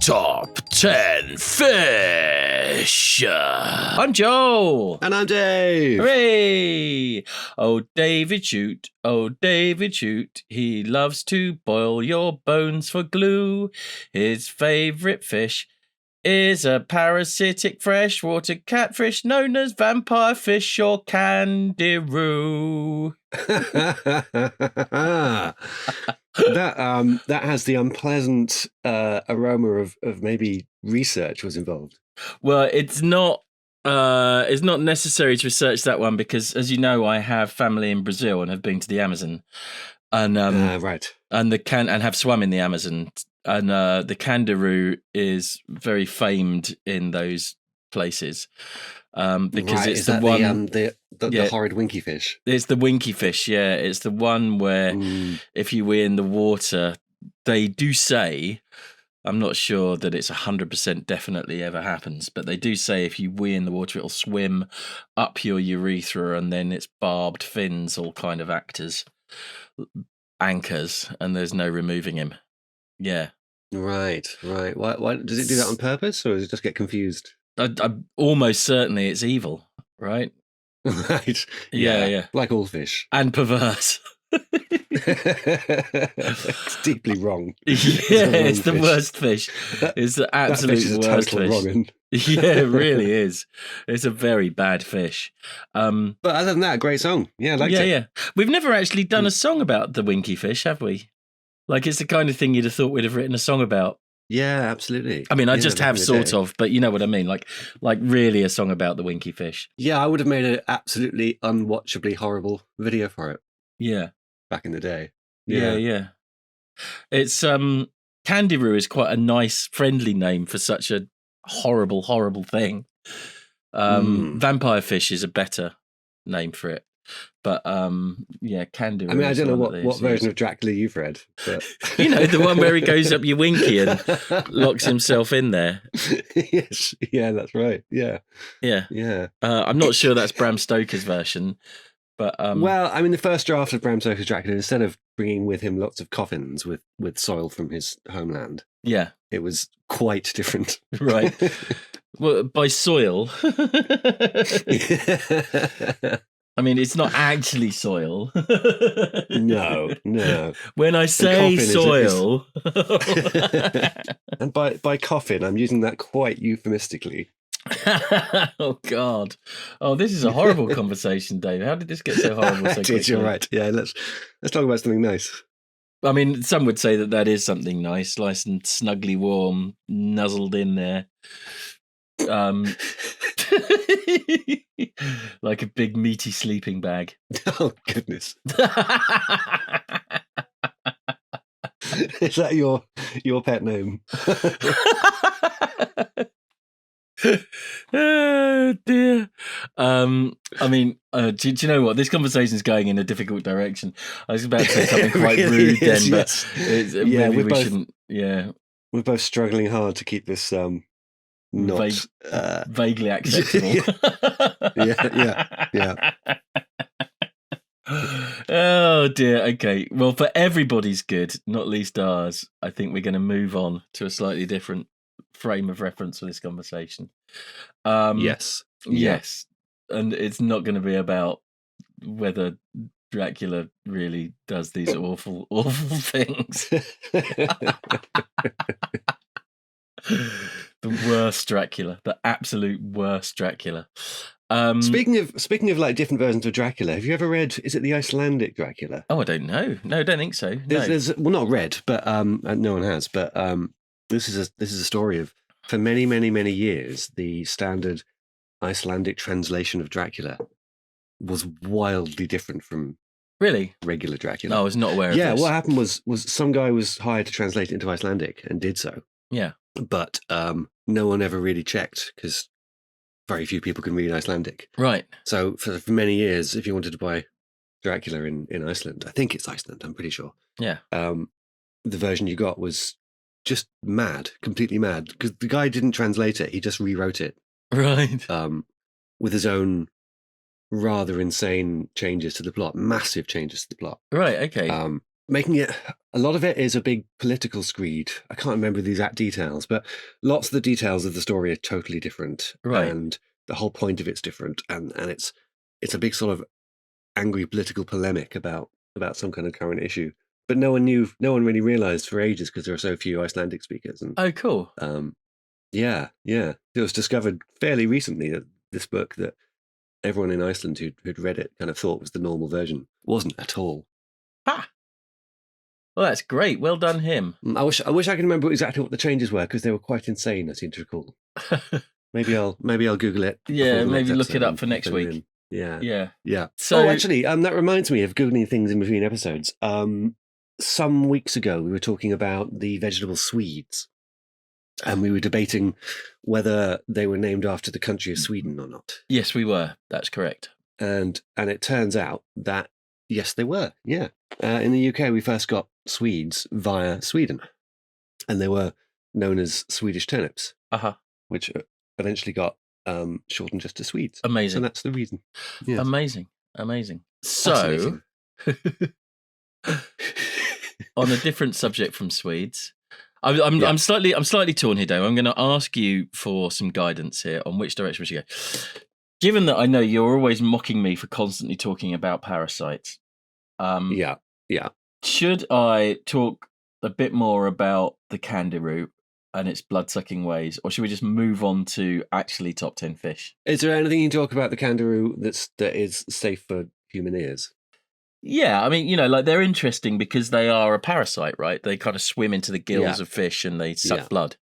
Top 10 Fish. I'm Joel. And I'm Dave. Hooray! Oh, David shoot. Oh, David shoot. He loves to boil your bones for glue. His favourite fish is a parasitic freshwater catfish known as vampire fish or candiroo. That has the unpleasant aroma of maybe research was involved. Well, it's not necessary to research that one because, as you know, I have family in Brazil and have been to the Amazon, and right, and have swum in the Amazon, and the candiroo is very famed in those places. Because it's the one, the horrid winky fish. It's the winky fish, yeah. It's the one where if you were in the water, they do say, I'm not sure that it's 100% definitely ever happens, but they do say if you wee in the water, it'll swim up your urethra, and then its barbed fins all kind of act as anchors, and there's no removing him. Yeah. Right. Why does it do that on purpose, or does it just get confused? Almost certainly it's evil, right? Right. Yeah. Like all fish. And perverse. It's deeply wrong. It's the worst fish. It's the absolute worst fish. Wrong. Yeah, it really is. It's a very bad fish. But other than that, great song. Yeah, I liked it. Yeah. We've never actually done a song about the winky fish, have we? Like, it's the kind of thing you'd have thought we'd have written a song about. Yeah, absolutely. I mean, I just have sort of, but you know what I mean? Like really a song about the winky fish. Yeah, I would have made an absolutely unwatchably horrible video for it. Yeah. Back in the day. Yeah. It's, candiroo is quite a nice, friendly name for such a horrible, horrible thing. Vampire fish is a better name for it. But candiroo. I mean, I don't know what version of Dracula you've read, but you know, the one where he goes up your winky and locks himself in there. Yes, yeah, that's right. Yeah. I'm not sure that's Bram Stoker's version, but well, I mean, the first draft of Bram Stoker's Dracula, instead of bringing with him lots of coffins with soil from his homeland, it was quite different. Right. Well, by soil. I mean, it's not actually soil. No. When I say soil. And by coffin, I'm using that quite euphemistically. Oh, God. Oh, this is a horrible conversation, Dave. How did this get so horrible so quickly? You're right. Yeah, let's talk about something nice. I mean, some would say that is something nice and snugly warm, nuzzled in there. Like a big meaty sleeping bag. Oh, goodness. Is that your pet name? Oh dear. I mean, do you know what? This conversation is going in a difficult direction. I was about to say something quite rude then, but maybe we shouldn't. Yeah, we're both struggling hard to keep this not vaguely acceptable. Yeah. Oh dear. Okay. Well, for everybody's good, not least ours, I think we're going to move on to a slightly different frame of reference for this conversation. Yes. And it's not going to be about whether Dracula really does these awful, awful things. The worst Dracula, the absolute worst Dracula. Speaking of like different versions of Dracula, have you ever read? Is it the Icelandic Dracula? Oh, I don't know. No, I don't think so. There's well, not read, but no one has. But this is a story of, for many, many, many years, the standard Icelandic translation of Dracula was wildly different from regular Dracula. No, I was not aware of this. Yeah, what happened was some guy was hired to translate it into Icelandic and did so. Yeah. But no one ever really checked because very few people can read Icelandic. Right. So for many years, if you wanted to buy Dracula in Iceland, I think it's Iceland, I'm pretty sure. Yeah. The version you got was just mad, completely mad, because the guy didn't translate it. He just rewrote it. Right. With his own rather insane changes to the plot, massive changes to the plot. Right, okay. making it, a lot of it is a big political screed. I can't remember the exact details, but lots of the details of the story are totally different. Right. And the whole point of it's different. And it's a big sort of angry political polemic about some kind of current issue. But no one really realized for ages because there are so few Icelandic speakers. And Oh, cool. yeah. It was discovered fairly recently that this book that everyone in Iceland who'd read it kind of thought was the normal version wasn't at all. Ah. Well, that's great. Well done, him. I wish I could remember exactly what the changes were because they were quite insane. I seem to recall. Maybe I'll Google it. Yeah, maybe look it up for next week. Yeah. So, actually, that reminds me of googling things in between episodes. Some weeks ago, we were talking about the vegetable swedes, and we were debating whether they were named after the country of Sweden or not. Yes, we were. That's correct. And it turns out that yes, they were. Yeah, in the UK, we first got Swedes via Sweden, and they were known as Swedish turnips, which eventually got shortened just to Swedes. Amazing. So that's the reason. Yes. Amazing. So, on a different subject from Swedes, I'm slightly torn here, Dave. I'm going to ask you for some guidance here on which direction we should go. Given that I know you're always mocking me for constantly talking about parasites, yeah. Should I talk a bit more about the kangaroo and its blood-sucking ways, or should we just move on to actually top 10 fish? Is there anything you can talk about the kangaroo that is safe for human ears? Yeah, I mean, like they're interesting because they are a parasite, right? They kind of swim into the gills of fish and they suck blood.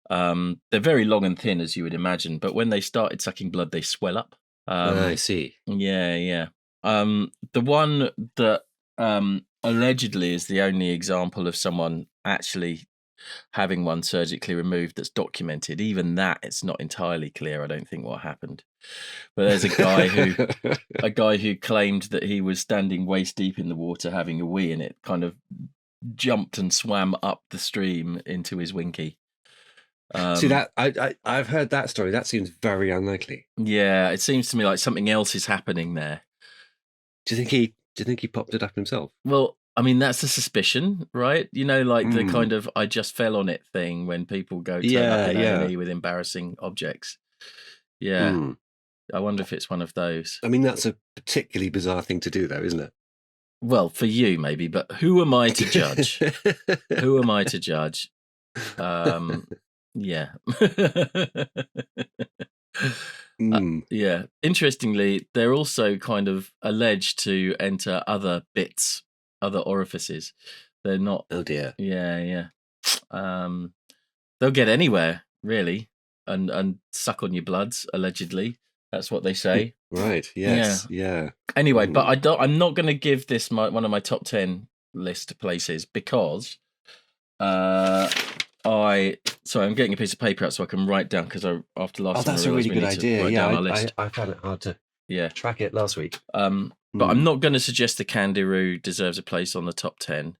They're very long and thin, as you would imagine, but when they started sucking blood, they swell up. I see. Yeah. The one that allegedly is the only example of someone actually having one surgically removed that's documented. Even that, it's not entirely clear, I don't think, what happened. But there's a guy who claimed that he was standing waist deep in the water having a wee, and it kind of jumped and swam up the stream into his winky. See that I've heard that story. That seems very unlikely. Yeah, it seems to me like something else is happening there. Do you think he popped it up himself? Well, I mean, that's the suspicion, right? Like the kind of I just fell on it thing when people go turn up in A&E with embarrassing objects. Yeah. I wonder if it's one of those. I mean, that's a particularly bizarre thing to do, though, isn't it? Well, for you, maybe, but who am I to judge? Who am I to judge? Yeah. Yeah. Interestingly, they're also kind of alleged to enter other bits, other orifices. They're not. Oh dear. Yeah. They'll get anywhere really, and suck on your bloods. Allegedly, that's what they say. Right. Yes. Yeah. Anyway, but I'm not going to give this one of my top 10 list places because I'm getting a piece of paper out so I can write down because after last time that's a really good idea. Yeah, I found it hard to track it last week. But I'm not going to suggest the kangaroo deserves a place on the top 10,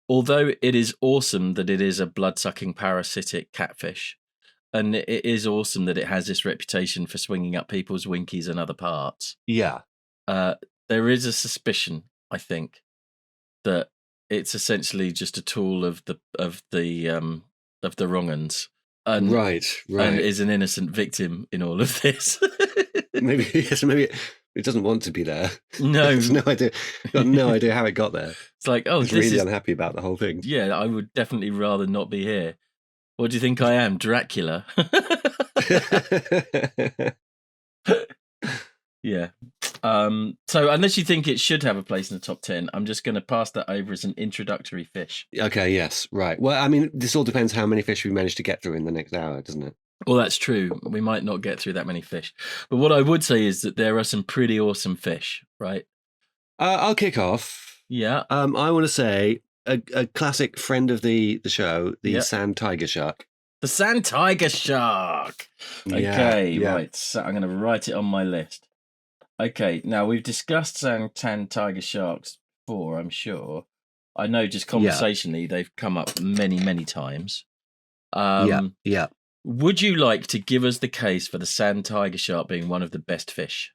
although it is awesome that it is a blood-sucking parasitic catfish, and it is awesome that it has this reputation for swinging up people's winkies and other parts. Yeah. There is a suspicion, I think, that it's essentially just a tool of the wrong uns, and right, and is an innocent victim in all of this. maybe it doesn't want to be there. No, it's got no idea how it got there. It's like, it's really unhappy about the whole thing. Yeah, I would definitely rather not be here. What do you think I am, Dracula? Yeah. So unless you think it should have a place in the top 10, I'm just going to pass that over as an introductory fish. Okay, yes, right. Well, I mean, this all depends how many fish we manage to get through in the next hour, doesn't it? Well, that's true. We might not get through that many fish. But what I would say is that there are some pretty awesome fish, right? I'll kick off. Yeah. I want to say a classic friend of the show, the sand tiger shark. The sand tiger shark. Okay, right. So I'm going to write it on my list. Okay, now we've discussed sand tiger sharks before, I'm sure. I know just conversationally they've come up many, many times. Yeah. Would you like to give us the case for the sand tiger shark being one of the best fish?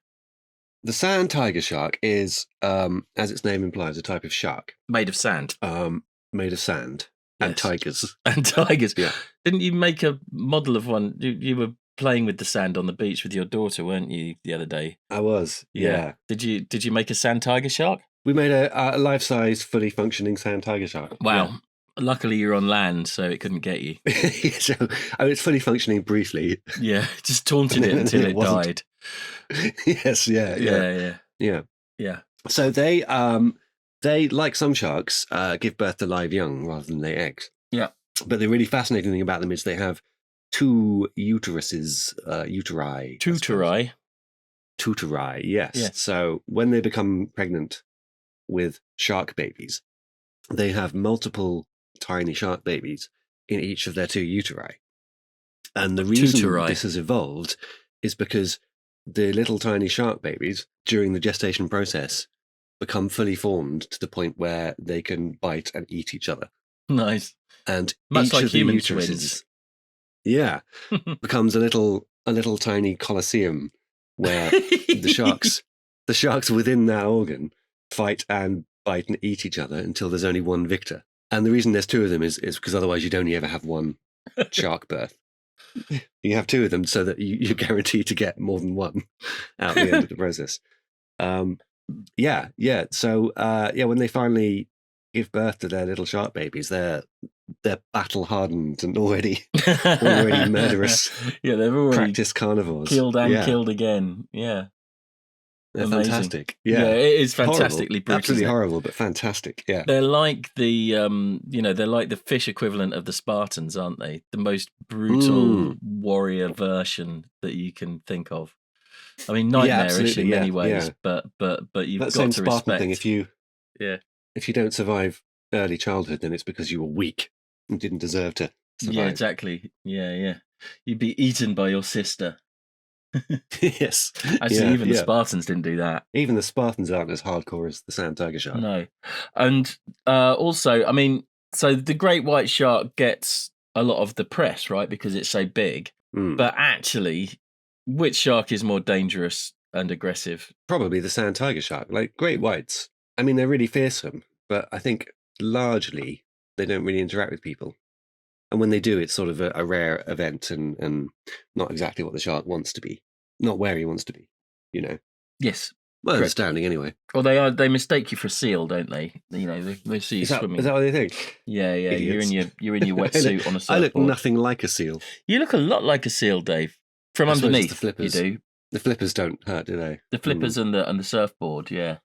The sand tiger shark is, as its name implies, a type of shark Made of sand. made of sand and Yes. tigers. And tigers. Yeah. Didn't you make a model of one? You were playing with the sand on the beach with your daughter, weren't you, the other day? I was. Yeah. Did you make a sand tiger shark? We made a life-size, fully functioning sand tiger shark. Wow. Luckily you're on land, so it couldn't get you. So, it's fully functioning briefly. Yeah, just taunted it until it died. Yes, yeah. So they like some sharks, give birth to live young rather than lay eggs. Yeah. But the really fascinating thing about them is they have two uteruses, uteri. Tuteri, yes. So when they become pregnant with shark babies, they have multiple tiny shark babies in each of their two uteri. And the reason this has evolved is because the little tiny shark babies, during the gestation process, become fully formed to the point where they can bite and eat each other. Nice. And much each like of the human uteruses, becomes a little tiny coliseum where the sharks within that organ fight and bite and eat each other until there's only one victor. And the reason there's two of them is because otherwise you'd only ever have one shark birth. You have two of them so that you're guaranteed to get more than one out the end of the process. So when they finally give birth to their little shark babies, they're battle hardened and already murderous. Yeah, they've already practiced carnivores, killed and killed again. Yeah, they're amazing. Fantastic. Yeah, it is fantastically brutal. Absolutely horrible, but fantastic. Yeah, they're like the they're like the fish equivalent of the Spartans, aren't they? The most brutal warrior version that you can think of. I mean, nightmarish in many ways, but you've that got same to Spartan respect. thing. If you don't survive early childhood, then it's because you were weak and didn't deserve to survive. Yeah, exactly. Yeah. You'd be eaten by your sister. Yes. Actually, even the Spartans didn't do that. Even the Spartans aren't as hardcore as the sand tiger shark. No. And also, I mean, so the great white shark gets a lot of the press, right? Because it's so big. But actually, which shark is more dangerous and aggressive? Probably the sand tiger shark. Like great whites, I mean, they're really fearsome, but I think largely they don't really interact with people. And when they do, it's sort of a rare event and not exactly what the shark wants to be, not where he wants to be, Yes. My understanding, anyway. Well, they mistake you for a seal, don't they? They see you swimming. Is that what they think? Yeah. Idiots. You're in your wetsuit on a surfboard. I look nothing like a seal. You look a lot like a seal, Dave. From underneath, the flippers. You do. The flippers don't hurt, do they? The flippers and the surfboard, yeah,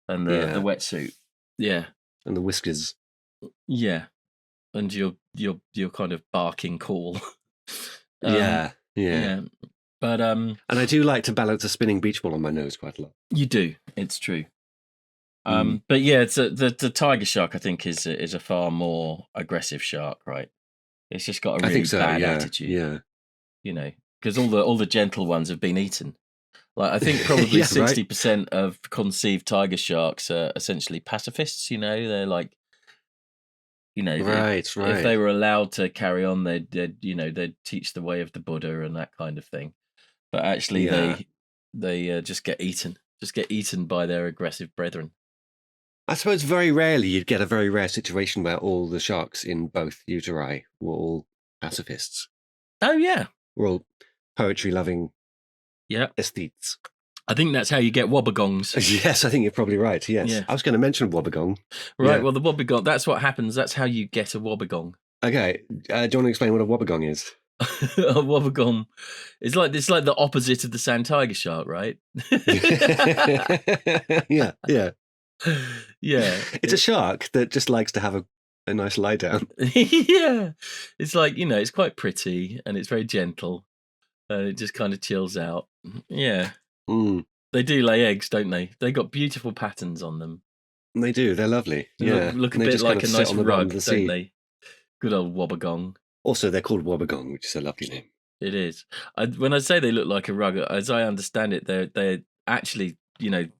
and the wetsuit, yeah, and the whiskers, yeah, and your kind of barking call, yeah. But and I do like to balance a spinning beach ball on my nose quite a lot. You do, it's true. But yeah, it's the tiger shark. I think is a far more aggressive shark, right? It's just got a really bad attitude. Yeah, because all the gentle ones have been eaten. Like I think probably 60% of conceived tiger sharks are essentially pacifists. They're like, right. If they were allowed to carry on, they'd teach the way of the Buddha and that kind of thing. But actually, they just get eaten by their aggressive brethren. I suppose very rarely you'd get a very rare situation where all the sharks in both uteri were all pacifists. Oh yeah, we're all poetry-loving. Yeah, aesthetes. I think that's how you get wobbegongs. Yes, I think you're probably right. Yes, yeah. I was going to mention wobbegong. Right. Yeah. Well, the wobbegong. That's what happens. That's how you get a wobbegong. Okay. Do you want to explain what a wobbegong is? A wobbegong it's like the opposite of the sand tiger shark, right? Yeah. Yeah. It's a shark that just likes to have a nice lie down. Yeah. It's like it's quite pretty and it's very gentle. And it just kind of chills out. Yeah. They do lay eggs, don't they? They got beautiful patterns on them. They do. They're lovely. They look a bit like a nice rug, don't they? Good old wobbegong. Also, they're called wobbegong, which is a lovely name. It is. When I say they look like a rug, as I understand it, they're actually, the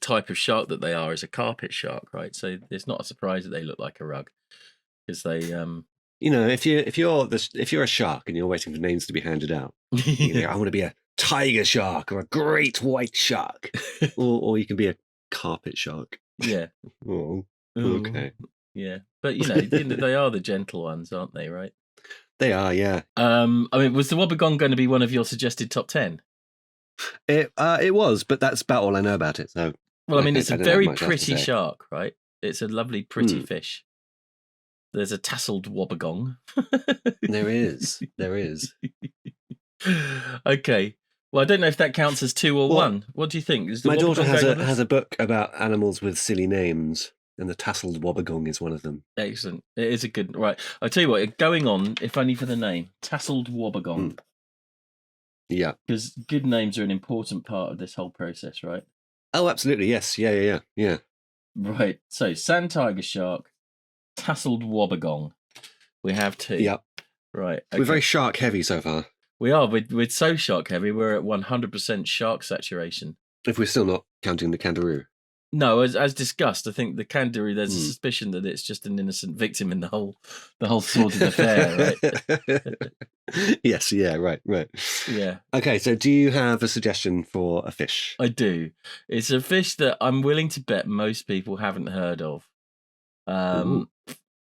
type of shark that they are is a carpet shark, right? So it's not a surprise that they look like a rug because they. If you're a shark and you're waiting for names to be handed out, I want to be a tiger shark or a great white shark, or you can be a carpet shark. Yeah. Oh, okay. Yeah, but they are the gentle ones, aren't they? Right? They are, yeah. I mean, was the Wobbegong going to be one of your suggested top 10? It was, but that's about all I know about it. So, well, I mean, it's a very pretty shark, right? It's a lovely, pretty fish. There's a tassled Wobbegong. There is. Okay. Well, I don't know if that counts as 2 or 1. What do you think? My daughter has a book about animals with silly names, and the tassled Wobbegong is one of them. Excellent. It is a good... Right. I'll tell you what, going on, if only for the name, Tassled Wobbegong. Yeah. Because good names are an important part of this whole process, right? Oh, absolutely, yes. Yeah. Right. So, sand tiger shark, tassled Wobbegong. We have 2. Yeah. Right. Okay. We're very shark heavy so far. We are. We're so shark heavy, we're at 100% shark saturation. If we're still not counting the kangaroo. No, as discussed, I think the kangaroo, there's a suspicion that it's just an innocent victim in the whole sordid affair, right? Yes, yeah, right. Yeah. Okay, so do you have a suggestion for a fish? I do. It's a fish that I'm willing to bet most people haven't heard of. And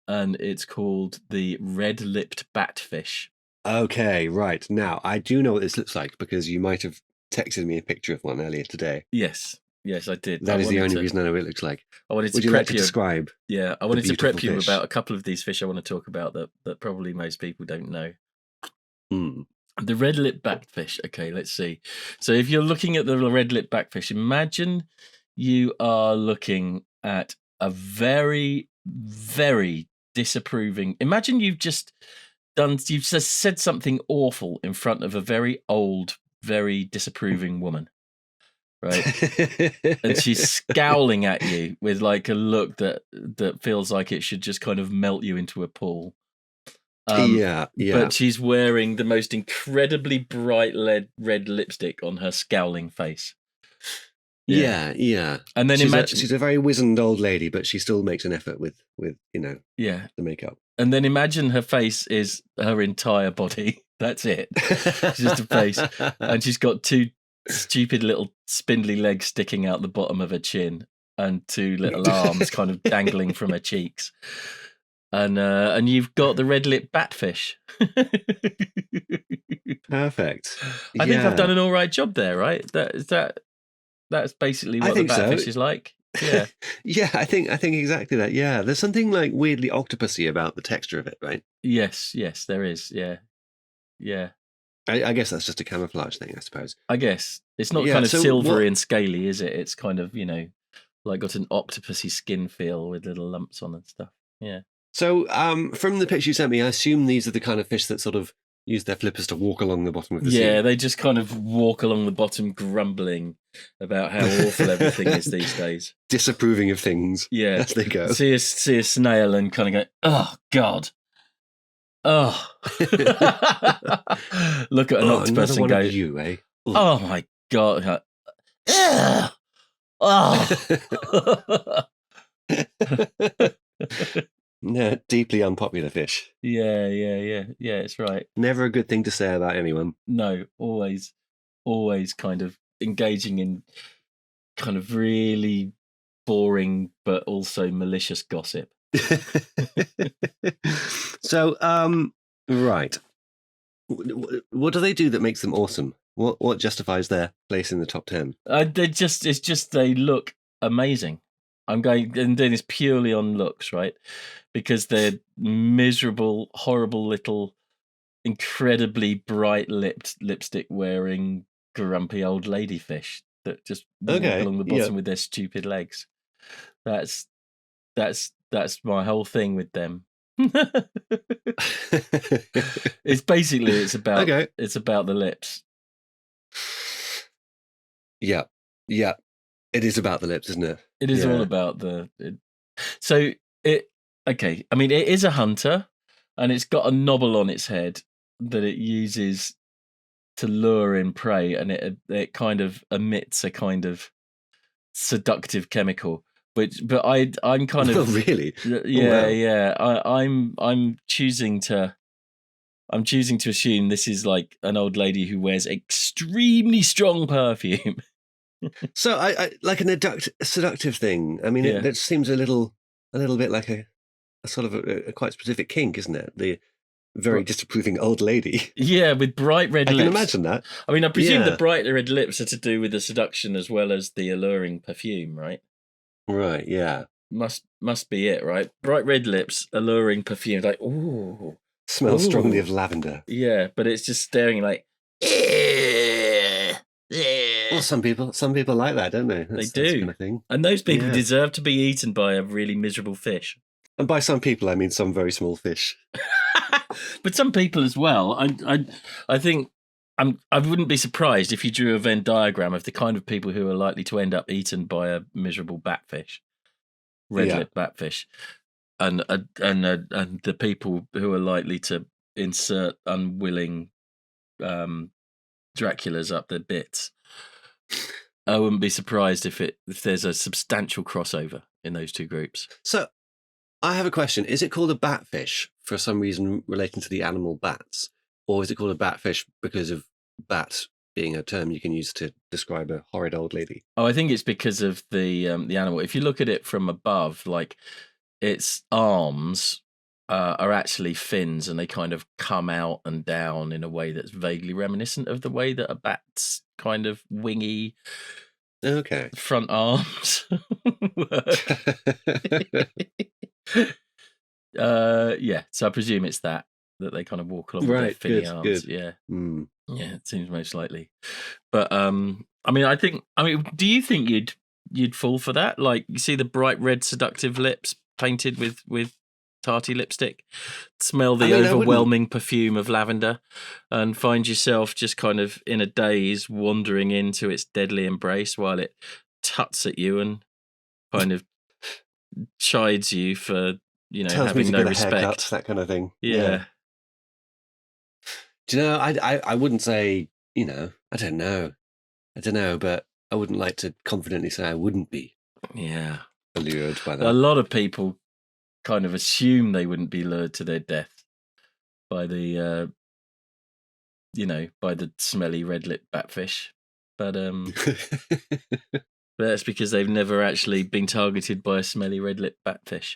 it's called the red-lipped batfish. Okay, right. Now, I do know what this looks like because you might have texted me a picture of one earlier today. Yes, I did. That is the only reason I know what it looks like. Would you like to describe? Yeah, I wanted to prep you fish? about a couple of these fish I want to talk about that probably most people don't know. The red-lipped batfish. Okay, let's see. So if you're looking at the red-lipped batfish, imagine you are looking at a very, very disapproving... Imagine you've just said something awful in front of a very old, very disapproving woman. Right, and she's scowling at you with like a look that feels like it should just kind of melt you into a pool. Yeah. But she's wearing the most incredibly bright red lipstick on her scowling face. Yeah. And then she's a very wizened old lady, but she still makes an effort with the makeup. And then imagine her face is her entire body. That's it. It's just a face, and she's got 2 stupid little spindly legs sticking out the bottom of her chin and 2 little arms kind of dangling from her cheeks, and you've got the red-lipped batfish. Perfect. I think I've done an all right job there, right? That's basically what the batfish is like. Yeah. Yeah, I think exactly that. Yeah, there's something like weirdly octopusy about the texture of it, right? Yes, there is. Yeah. I guess that's just a camouflage thing, I suppose. I guess it's not kind of silvery and scaly, is it? It's kind of, like got an octopusy skin feel with little lumps on and stuff. Yeah. So, from the picture you sent me, I assume these are the kind of fish that sort of use their flippers to walk along the bottom of the sea. Yeah, they just kind of walk along the bottom, grumbling about how awful everything is these days, disapproving of things. Yeah, as they go. See a snail and kind of go, "Oh God." Oh, look at an octopus and go, "You, eh? Ooh. Oh my God!" Oh. No, deeply unpopular fish. Yeah. It's right. Never a good thing to say about anyone. No, always kind of engaging in kind of really boring but also malicious gossip. So, right. What do they do that makes them awesome? What justifies their place in the top 10? They look amazing. I'm doing this purely on looks, right? Because they're miserable, horrible little, incredibly bright lipstick wearing, grumpy old ladyfish that just walk along the bottom with their stupid legs. That's my whole thing with them. It's about the lips. Yeah. It is about the lips, isn't it? It is all about I mean, it is a hunter, and it's got a knobble on its head that it uses to lure in prey, and it kind of emits a kind of seductive chemical. But I'm kind of really yeah. I'm choosing to I'm choosing to assume this is like an old lady who wears extremely strong perfume. So I like a seductive thing. I mean, Yeah. that seems a little bit like a sort of a quite specific kink, isn't it? The very disapproving old lady. Yeah, with bright red lips. I can imagine that. I mean, I presume the bright red lips are to do with the seduction as well as the alluring perfume, right? Right, yeah. Must be it, right? Bright red lips, alluring perfume, like, ooh. Smells strongly of lavender. Yeah, but it's just staring like, well, some people like that, don't they? They do. That's kind of thing. And those people deserve to be eaten by a really miserable fish. And by some people, I mean some very small fish. But some people as well. I think I wouldn't be surprised if you drew a Venn diagram of the kind of people who are likely to end up eaten by a miserable batfish, red-lipped batfish, and the people who are likely to insert unwilling Draculas up their bits. I wouldn't be surprised if there's a substantial crossover in those two groups. So, I have a question. Is it called a batfish for some reason relating to the animal bats? Or is it called a batfish because of bat being a term you can use to describe a horrid old lady? Oh, I think it's because of the animal. If you look at it from above, like its arms are actually fins, and they kind of come out and down in a way that's vaguely reminiscent of the way that a bat's kind of wingy front arms so I presume it's that they kind of walk along with their finny arms. Yeah. Yeah, it seems most likely. But I mean, do you think you'd fall for that? Like, you see the bright red seductive lips painted with tarty lipstick, smell the overwhelming perfume of lavender, and find yourself just kind of in a daze wandering into its deadly embrace while it tuts at you and kind of chides you for, having no respect. Haircut, that kind of thing. Yeah. Do you know, I wouldn't say, I don't know, but I wouldn't like to confidently say I wouldn't be allured by that. A lot of people kind of assume they wouldn't be lured to their death by the by the smelly red-lipped batfish, but that's because they've never actually been targeted by a smelly red-lipped batfish.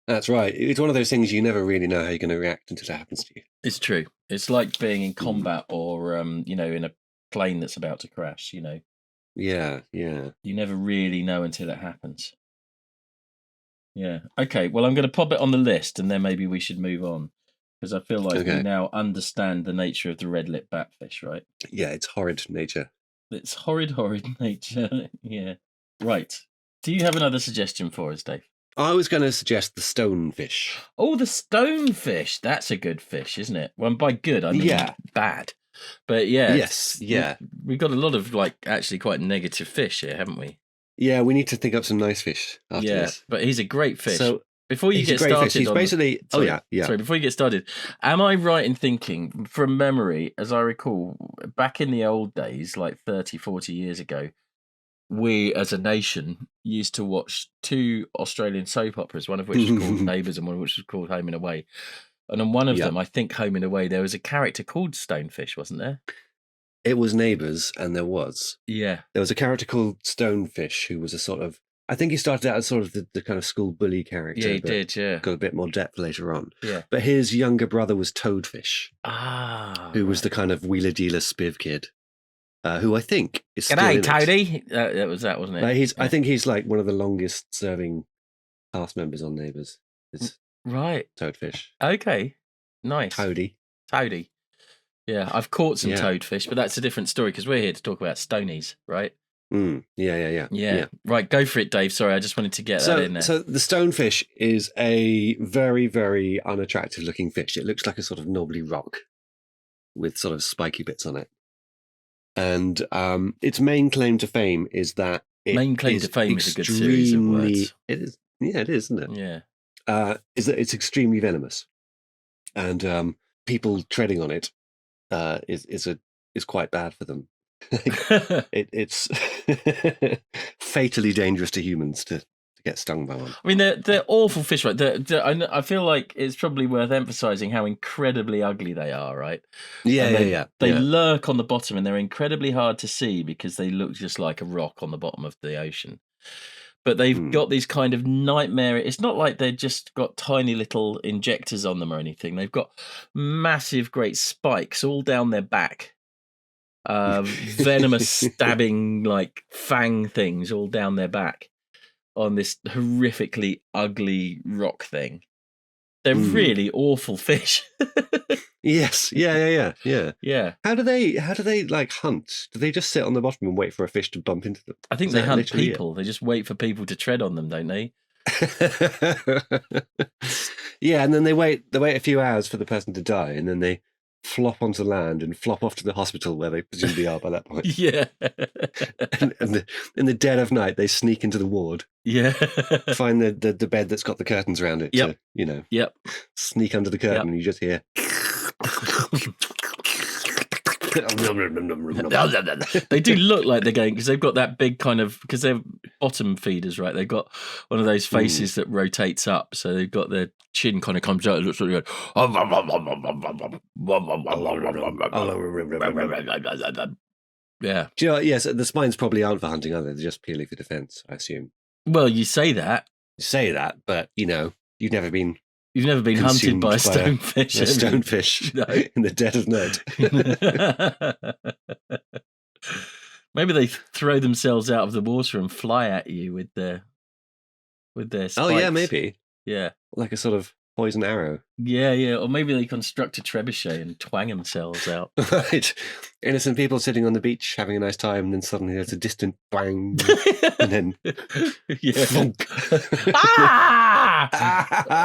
That's right. It's one of those things you never really know how you're going to react until it happens to you. It's true. It's like being in combat or in a plane that's about to crash. Yeah. You never really know until it happens. Yeah. Okay. Well, I'm going to pop it on the list, and then maybe we should move on, because I feel like we now understand the nature of the red-lipped batfish, right? Yeah, it's horrid nature. It's horrid nature. Yeah. Right. Do you have another suggestion for us, Dave? I was going to suggest the stonefish. Oh, the stonefish. That's a good fish, isn't it? Well, by good, I mean bad. But Yes. We've got a lot of actually quite negative fish here, haven't we? Yeah, we need to think up some nice fish after this. But he's a great fish. So before you get started, he's basically. Sorry, before you get started, am I right in thinking, from memory, as I recall, back in the old days, like 30, 40 years ago, we as a nation used to watch two Australian soap operas, one of which was called Neighbours and one of which was called Home and Away. And on one of them, I think Home and Away, there was a character called Stonefish, wasn't there? It was Neighbours, and there was. Yeah. There was a character called Stonefish who was a sort of... I think he started out as sort of the kind of school bully character. Yeah, he did, yeah. Got a bit more depth later on. Yeah. But his younger brother was Toadfish. Who was the kind of wheeler-dealer spiv kid. Who I think is still in Toady. That was that, wasn't it? I think he's like one of the longest-serving cast members on Neighbours. Right. Toadfish. Okay. Nice. Toady. Yeah, I've caught some toadfish, but that's a different story because we're here to talk about stonies, right? Yeah. Right, go for it, Dave. Sorry, I just wanted to get that in there. So the stonefish is a very, very unattractive looking fish. It looks like a sort of knobbly rock with sort of spiky bits on it. And its main claim to fame is that main claim to fame is a good series of words. It is, isn't it? Yeah. Is that it's extremely venomous, and people treading on it is quite bad for them. It's fatally dangerous to humans to to get stung by one. I mean, they're awful fish, right? I feel like it's probably worth emphasizing how incredibly ugly they are, right? Yeah. They lurk on the bottom, and they're incredibly hard to see because they look just like a rock on the bottom of the ocean. But they've got these kind of nightmare. It's not like they've just got tiny little injectors on them or anything. They've got massive, great spikes all down their back. Venomous stabbing like fang things all down their back on this horrifically ugly rock thing. They're really awful fish. Yes. Yeah. Yeah. How do they like hunt? Do they just sit on the bottom and wait for a fish to bump into them? I think they hunt people. They just wait for people to tread on them, don't they? Yeah, and then they wait a few hours for the person to die, and then they flop onto land and flop off to the hospital where they presumably are by that point. Yeah. and in the dead of night, they sneak into the ward. Yeah. Find the bed that's got the curtains around it. Yep. To, sneak under the curtain, and you just hear. They do look like they're going because they've got that big kind of because they're bottom feeders, right? They've got one of those faces that rotates up, so they've got their chin kind of comes out. It looks like yeah. Do you know, yes, the spines probably aren't for hunting, are they? They're just purely for defense, I assume. Well, you say that, but you've never been. You've never been hunted by a stonefish. A stonefish no. In the dead of night. Maybe they throw themselves out of the water and fly at you with their spikes. Oh yeah, maybe. Yeah. Like a sort of poison arrow. Yeah. Or maybe they construct a trebuchet and twang themselves out. Right. Innocent people sitting on the beach having a nice time, and then suddenly there's a distant bang, and then funk.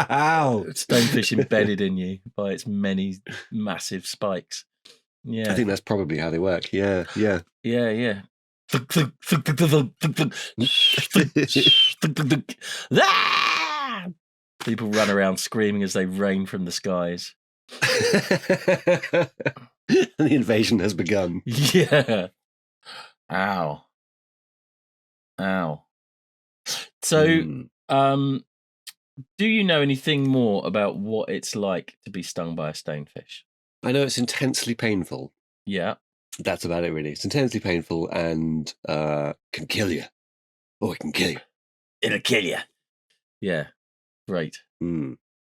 Ow! Stonefish embedded in you by its many massive spikes. Yeah. I think that's probably how they work. Yeah. People run around screaming as they rain from the skies. The invasion has begun. Yeah. Ow. So, do you know anything more about what it's like to be stung by a stonefish? I know it's intensely painful. Yeah. That's about it, really. It's intensely painful and can kill you. Oh, it can kill you. It'll kill you. Yeah. Great.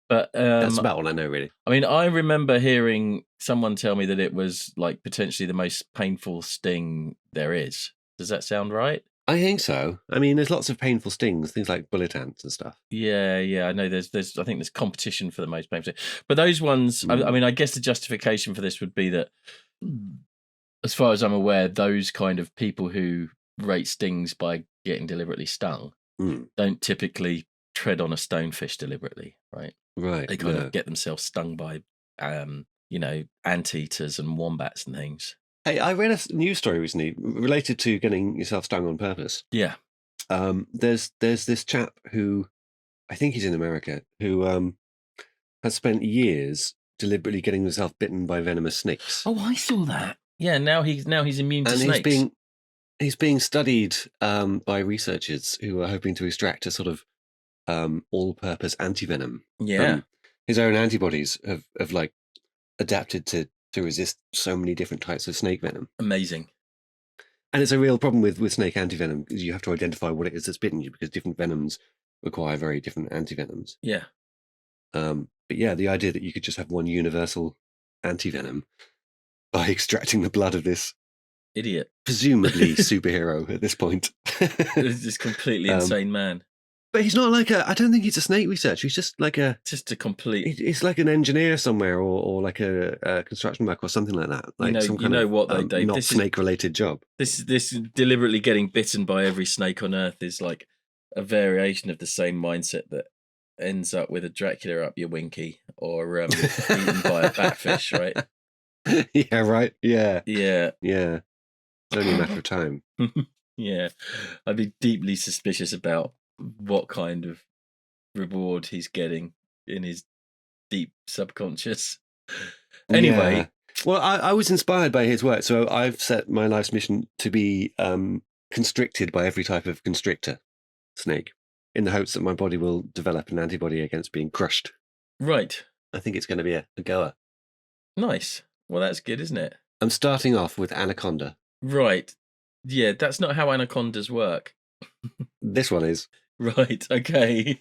But that's about all I know, really. I mean, I remember hearing someone tell me that it was like potentially the most painful sting there is. Does that sound right? I think so. I mean, there's lots of painful stings, things like bullet ants and stuff. Yeah. I know there's I think there's competition for the most painful sting. But those ones, I mean, I guess the justification for this would be that, as far as I'm aware, those kind of people who rate stings by getting deliberately stung don't typically tread on a stonefish deliberately, right? Right. They kind of get themselves stung by, anteaters and wombats and things. Hey, I read a news story recently related to getting yourself stung on purpose. Yeah. There's this chap who, I think he's in America, who has spent years deliberately getting himself bitten by venomous snakes. Oh, I saw that. Yeah, now he's immune to snakes. He's being studied by researchers who are hoping to extract a sort of all-purpose antivenom. Yeah. His own antibodies have like adapted to resist so many different types of snake venom. Amazing. And it's a real problem with snake antivenom because you have to identify what it is that's bitten you because different venoms require very different antivenoms. Yeah. But yeah, the idea that you could just have one universal antivenom by extracting the blood of this idiot, presumably superhero at this point. This completely insane man. But he's not like I don't think he's a snake researcher. He's just like he's like an engineer somewhere or like a construction worker or something like that. Like some kind of what they not snake-related job. This deliberately getting bitten by every snake on Earth is like a variation of the same mindset that ends up with a Dracula up your winky or eaten by a batfish, right? Yeah, right. Yeah. Yeah. Yeah. It's only a matter of time. Yeah. I'd be deeply suspicious about what kind of reward he's getting in his deep subconscious. Anyway. Yeah. Well, I was inspired by his work, so I've set my life's mission to be constricted by every type of constrictor snake. in the hopes that my body will develop an antibody against being crushed. Right. I think it's going to be a goer. Nice. Well, that's good, isn't it? I'm starting off with anaconda. Right. Yeah, that's not how anacondas work. This one is. Right. Okay.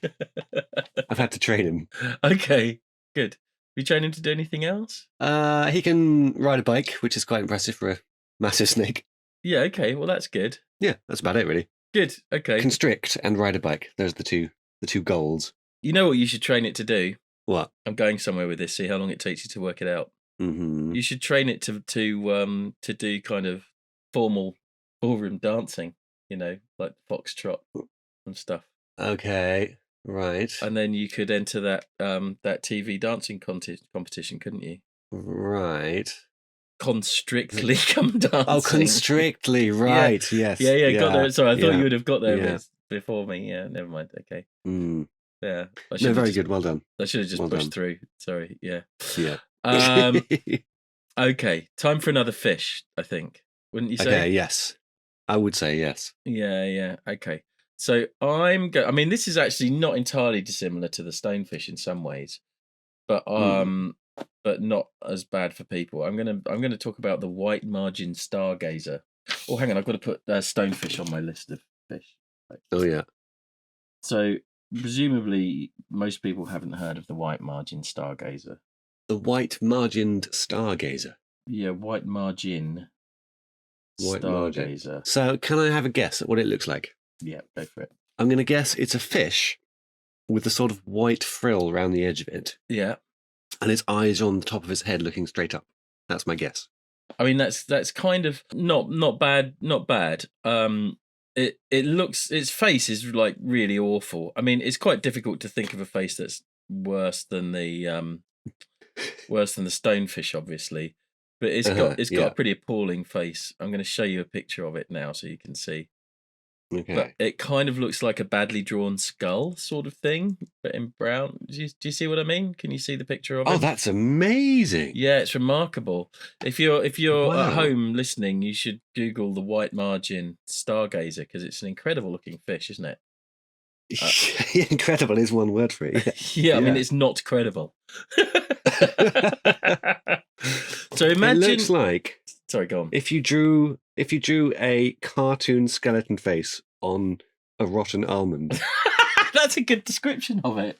I've had to train him. Okay. Good. You train him to do anything else? He can ride a bike, which is quite impressive for a massive snake. Yeah. Okay. Well, that's good. Yeah, that's about it, really. Good. Okay. Constrict and ride a bike. Those are the two goals. You know what you should train it to do? What? I'm going somewhere with this. See how long it takes you to work it out. Mm-hmm. You should train it to do kind of formal ballroom dancing. You know, like foxtrot and stuff. Okay. Right. And then you could enter that TV dancing competition, couldn't you? Right. Constrictly come dancing. Oh, constrictly, right? Yeah. Yes. Yeah. Got there. Sorry, I thought you would have got there Yeah. before me. Yeah, never mind. Okay. Mm. Yeah. No, very good. Well done. I should have just Well pushed done. through. Sorry. Yeah. Yeah. Okay. Time for another fish, I think. Wouldn't you say? Okay. Yes. I would say yes. Yeah. Okay. So I mean, this is actually not entirely dissimilar to the stonefish in some ways, but not as bad for people. I'm gonna talk about the white margin stargazer. Oh, hang on, I've got to put stonefish on my list of fish. Right. Oh yeah. So presumably most people haven't heard of the white margin stargazer. The white margined stargazer. Yeah, white margin White stargazer. margin. So can I have a guess at what it looks like? Yeah, go for it. I'm going to guess it's a fish with a sort of white frill around the edge of it. Yeah. And its eyes on the top of his head looking straight up. That's my guess. I mean, that's kind of not bad. It looks, its face is like really awful. I mean, it's quite difficult to think of a face that's worse than the stonefish, obviously. But it's got a pretty appalling face. I'm going to show you a picture of it now so you can see. Okay. But it kind of looks like a badly drawn skull sort of thing, but in brown. Do you see what I mean? Can you see the picture of it? Oh, that's amazing. Yeah, it's remarkable. If you're Wow. at home listening, you should Google the white margin stargazer because it's an incredible looking fish, isn't it? Incredible is one word for it. Yeah, I mean, it's not credible. So imagine. It looks like. Sorry, go on. If you drew a cartoon skeleton face on a rotten almond. That's a good description of it.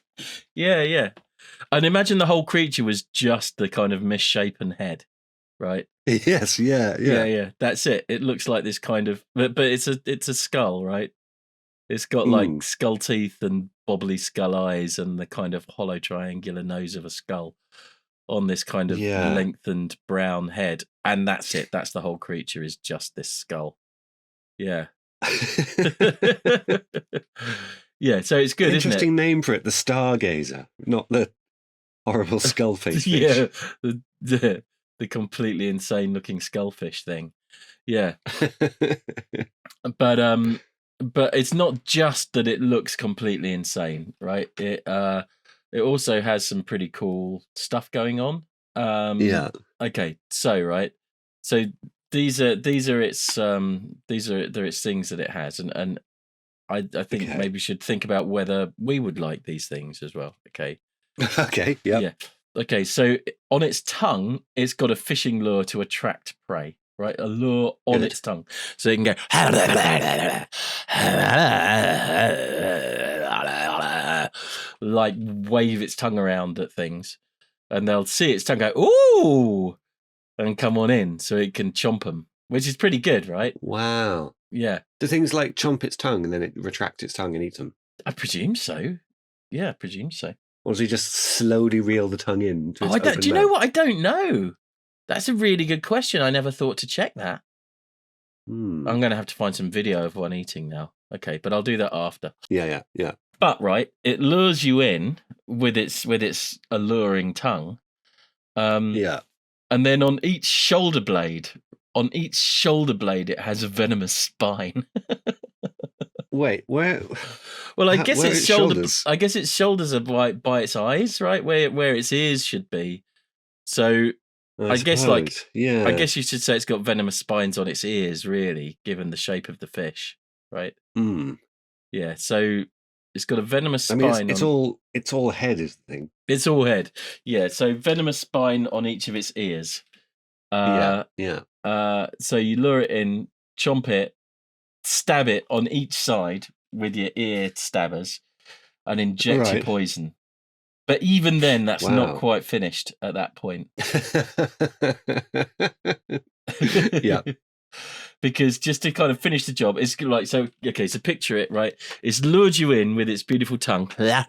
Yeah. And imagine the whole creature was just the kind of misshapen head, right? Yes, yeah. That's it. It looks like this kind of, but it's a skull, right? It's got like skull teeth and bobbly skull eyes and the kind of hollow triangular nose of a skull on this kind of lengthened brown head. And that's it. That's the whole creature is just this skull. Yeah. Yeah, so it's good, isn't it? Interesting name for it, the Stargazer, not the horrible skullface fish. Yeah, the completely insane looking skullfish thing. Yeah. But it's not just that it looks completely insane, right? It also has some pretty cool stuff going on. Yeah. Okay, so these are its things that it has, and I think maybe we should think about whether we would like these things as well. Okay. Okay. Yep. Yeah. Okay. So on its tongue, it's got a fishing lure to attract prey. Right, a lure on its tongue, so it can go like wave its tongue around at things, and they'll see its tongue go ooh, and come on in, so it can chomp them, which is pretty good, right? Wow. Yeah. Do things like chomp its tongue and then it retracts its tongue and eats them? I presume so. Yeah, I presume so. Or does he just slowly reel the tongue in? To its Do you know what? I don't know. That's a really good question. I never thought to check that. I'm going to have to find some video of one eating now. Okay, but I'll do that after. Yeah. But right, it lures you in with its alluring tongue. Yeah. And then on each shoulder blade, it has a venomous spine. Wait, where? Well, I guess its shoulders. I guess its shoulders are by its eyes, right? Where its ears should be. So I guess I guess you should say it's got venomous spines on its ears, really, given the shape of the fish, right? Mm. Yeah. So It's got a venomous I spine. mean, it's all head is the thing. It's all head. Yeah, so venomous spine on each of its ears. Yeah. So you lure it in, chomp it, stab it on each side with your ear stabbers, and inject your poison. But even then, that's not quite finished at that point. Yeah. Because just to kind of finish the job, it's like, so picture it, right? It's lured you in with its beautiful tongue. Right?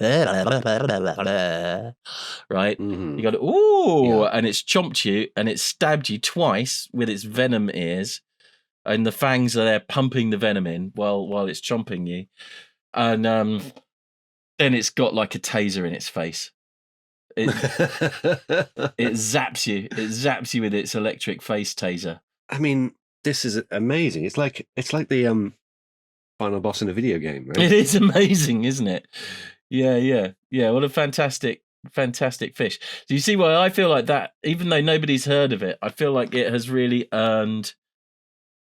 Mm-hmm. You got, ooh, and it's chomped you and it's stabbed you twice with its venom ears. And the fangs are there pumping the venom in while it's chomping you. And then it's got like a taser in its face. It zaps you. It zaps you with its electric face taser. I mean, this is amazing. It's like the final boss in a video game, right? It is amazing, isn't it? Yeah. What a fantastic fish. So you see why I feel like that, even though nobody's heard of it, I feel like it has really earned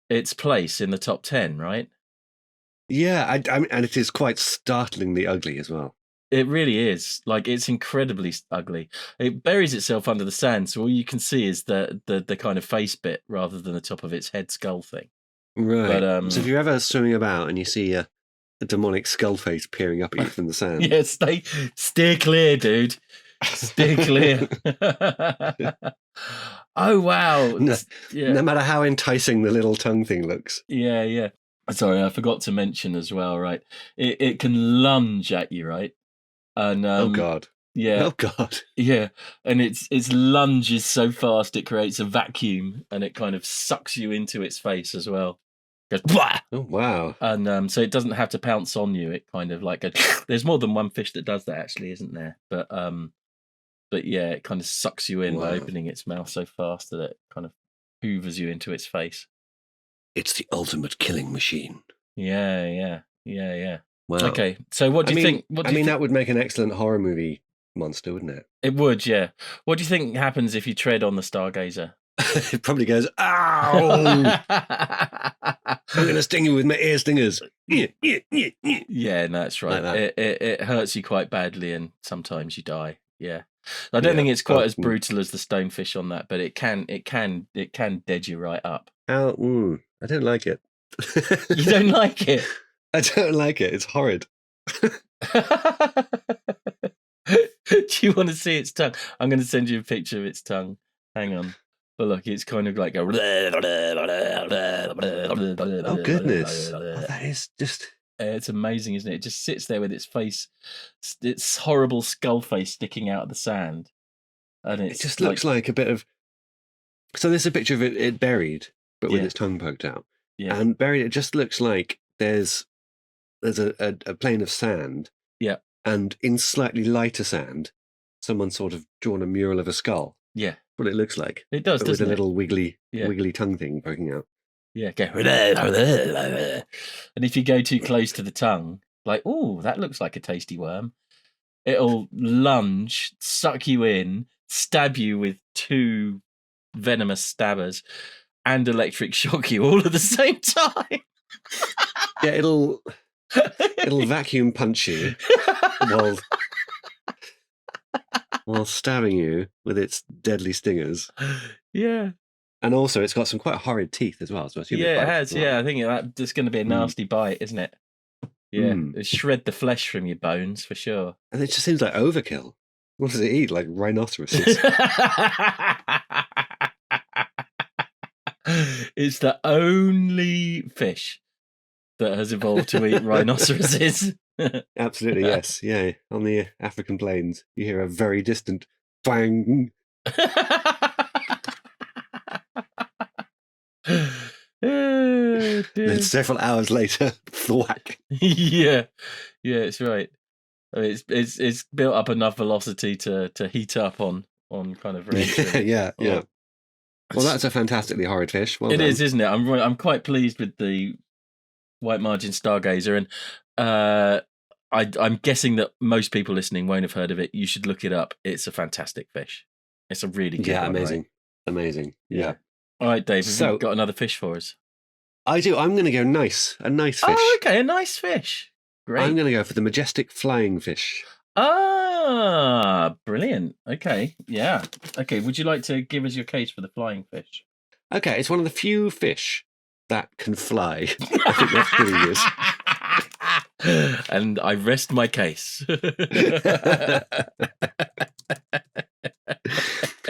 its place in the top 10, right? Yeah, I mean, and it is quite startlingly ugly as well. It really is. Like, it's incredibly ugly. It buries itself under the sand, so all you can see is the kind of face bit rather than the top of its head skull thing. Right. But, so if you're ever swimming about and you see a demonic skull face peering up at you from the sand, yeah, steer clear, dude. Steer clear. Oh wow! No matter how enticing the little tongue thing looks. Yeah. Sorry, I forgot to mention as well. Right, it can lunge at you, right? And oh god, yeah, oh god, yeah. And its lunge is so fast it creates a vacuum, and it kind of sucks you into its face as well. Goes, Bwah! Oh wow! And so it doesn't have to pounce on you. It kind of like there's more than one fish that does that, actually, isn't there? But yeah, it kind of sucks you in by opening its mouth so fast that it kind of hoovers you into its face. It's the ultimate killing machine. Yeah. Wow. Okay, so what do you think? That would make an excellent horror movie monster, wouldn't it? It would, yeah. What do you think happens if you tread on the Stargazer? It probably goes, ow! I'm going to sting you with my ear stingers. Yeah, no, that's right. Like that. It hurts you quite badly and sometimes you die. Yeah. I don't think it's quite as brutal as the stonefish on that, but it can dead you right up. I don't like it. You don't like it? I don't like it. It's horrid. Do you want to see its tongue? I'm going to send you a picture of its tongue. Hang on. But look, it's kind of like a... Oh, goodness. That is just... It's amazing, isn't it? It just sits there with its face, its horrible skull face sticking out of the sand. And it just looks like a bit of... So there's a picture of it buried, but with its tongue poked out. Yeah. And buried, it just looks like there's a plane of sand. Yeah. And in slightly lighter sand, someone sort of drawn a mural of a skull. Yeah. What it looks like. It does, doesn't it? With a little wiggly tongue thing poking out. Yeah, go. And if you go too close to the tongue, like, oh, that looks like a tasty worm, it'll lunge, suck you in, stab you with 2 venomous stabbers, and electric shock you all at the same time. Yeah, it'll vacuum punch you while stabbing you with its deadly stingers. Yeah. And also, it's got some quite horrid teeth as well. So it has. Yeah, I think that's going to be a nasty bite, isn't it? Yeah, it'll shred the flesh from your bones for sure. And it just seems like overkill. What does it eat? Like rhinoceroses? It's the only fish that has evolved to eat rhinoceroses. Absolutely, yes. Yeah, on the African plains, you hear a very distant bang. Then several hours later, thwack. Yeah, it's right. I mean, it's built up enough velocity to heat up on kind of range. Yeah. Well, that's a fantastically horrid fish. Well it done. is, isn't it? I'm quite pleased with the white margin Stargazer, and I'm guessing that most people listening won't have heard of it. You should look it up. It's a fantastic fish. It's a really good one. Amazing. Right? Amazing. Yeah. All right, Dave, have you got another fish for us? I do. I'm going to go a nice fish. Oh, okay, a nice fish. Great. I'm going to go for the majestic flying fish. Ah, brilliant. Okay, yeah. Okay, would you like to give us your case for the flying fish? Okay, it's one of the few fish that can fly. I think that's pretty good. And I rest my case.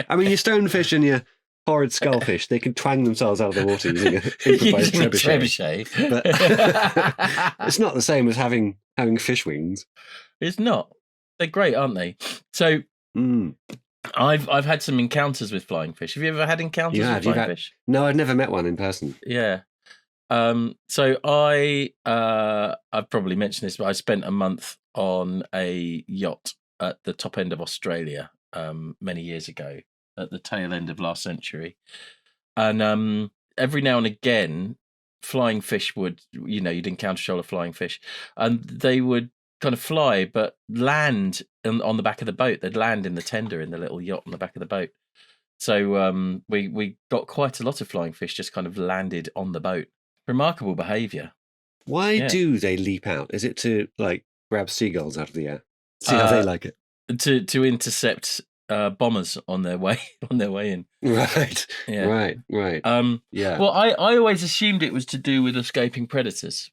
I mean, your stonefish and your horrid skullfish, they can twang themselves out of the water using an improvised trebuchet. But it's not the same as having fish wings. It's not. They're great, aren't they? So I've had some encounters with flying fish. Have you ever had encounters with flying fish? No, I've never met one in person. Yeah. So I've probably mentioned this, but I spent a month on a yacht at the top end of Australia many years ago, at the tail end of last century. And every now and again, flying fish would, you'd encounter shoal of flying fish, and they would kind of fly, but land on the back of the boat. They'd land in the tender in the little yacht on the back of the boat. So we got quite a lot of flying fish just kind of landed on the boat. Remarkable behaviour. Why do they leap out? Is it to grab seagulls out of the air? See how they like it. To intercept bombers on their way in. Right. Yeah. Right. Yeah. Well, I always assumed it was to do with escaping predators.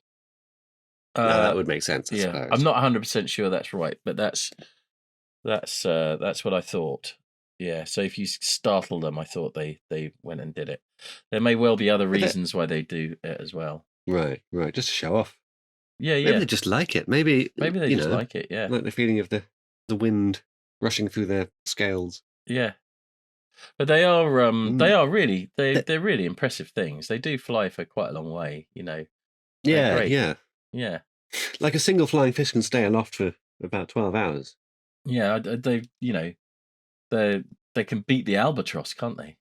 No, that would make sense. I suppose. I'm not 100% sure that's right, but that's what I thought. Yeah. So if you startle them, I thought they went and did it. There may well be other reasons why they do it as well. Right. Just to show off. Yeah. Maybe they just like it. Maybe they just like it. Yeah. Like the feeling of the wind rushing through their scales. Yeah. But they are really they're really impressive things. They do fly for quite a long way, Yeah. Like a single flying fish can stay aloft for about 12 hours. Yeah, they can beat the albatross, can't they?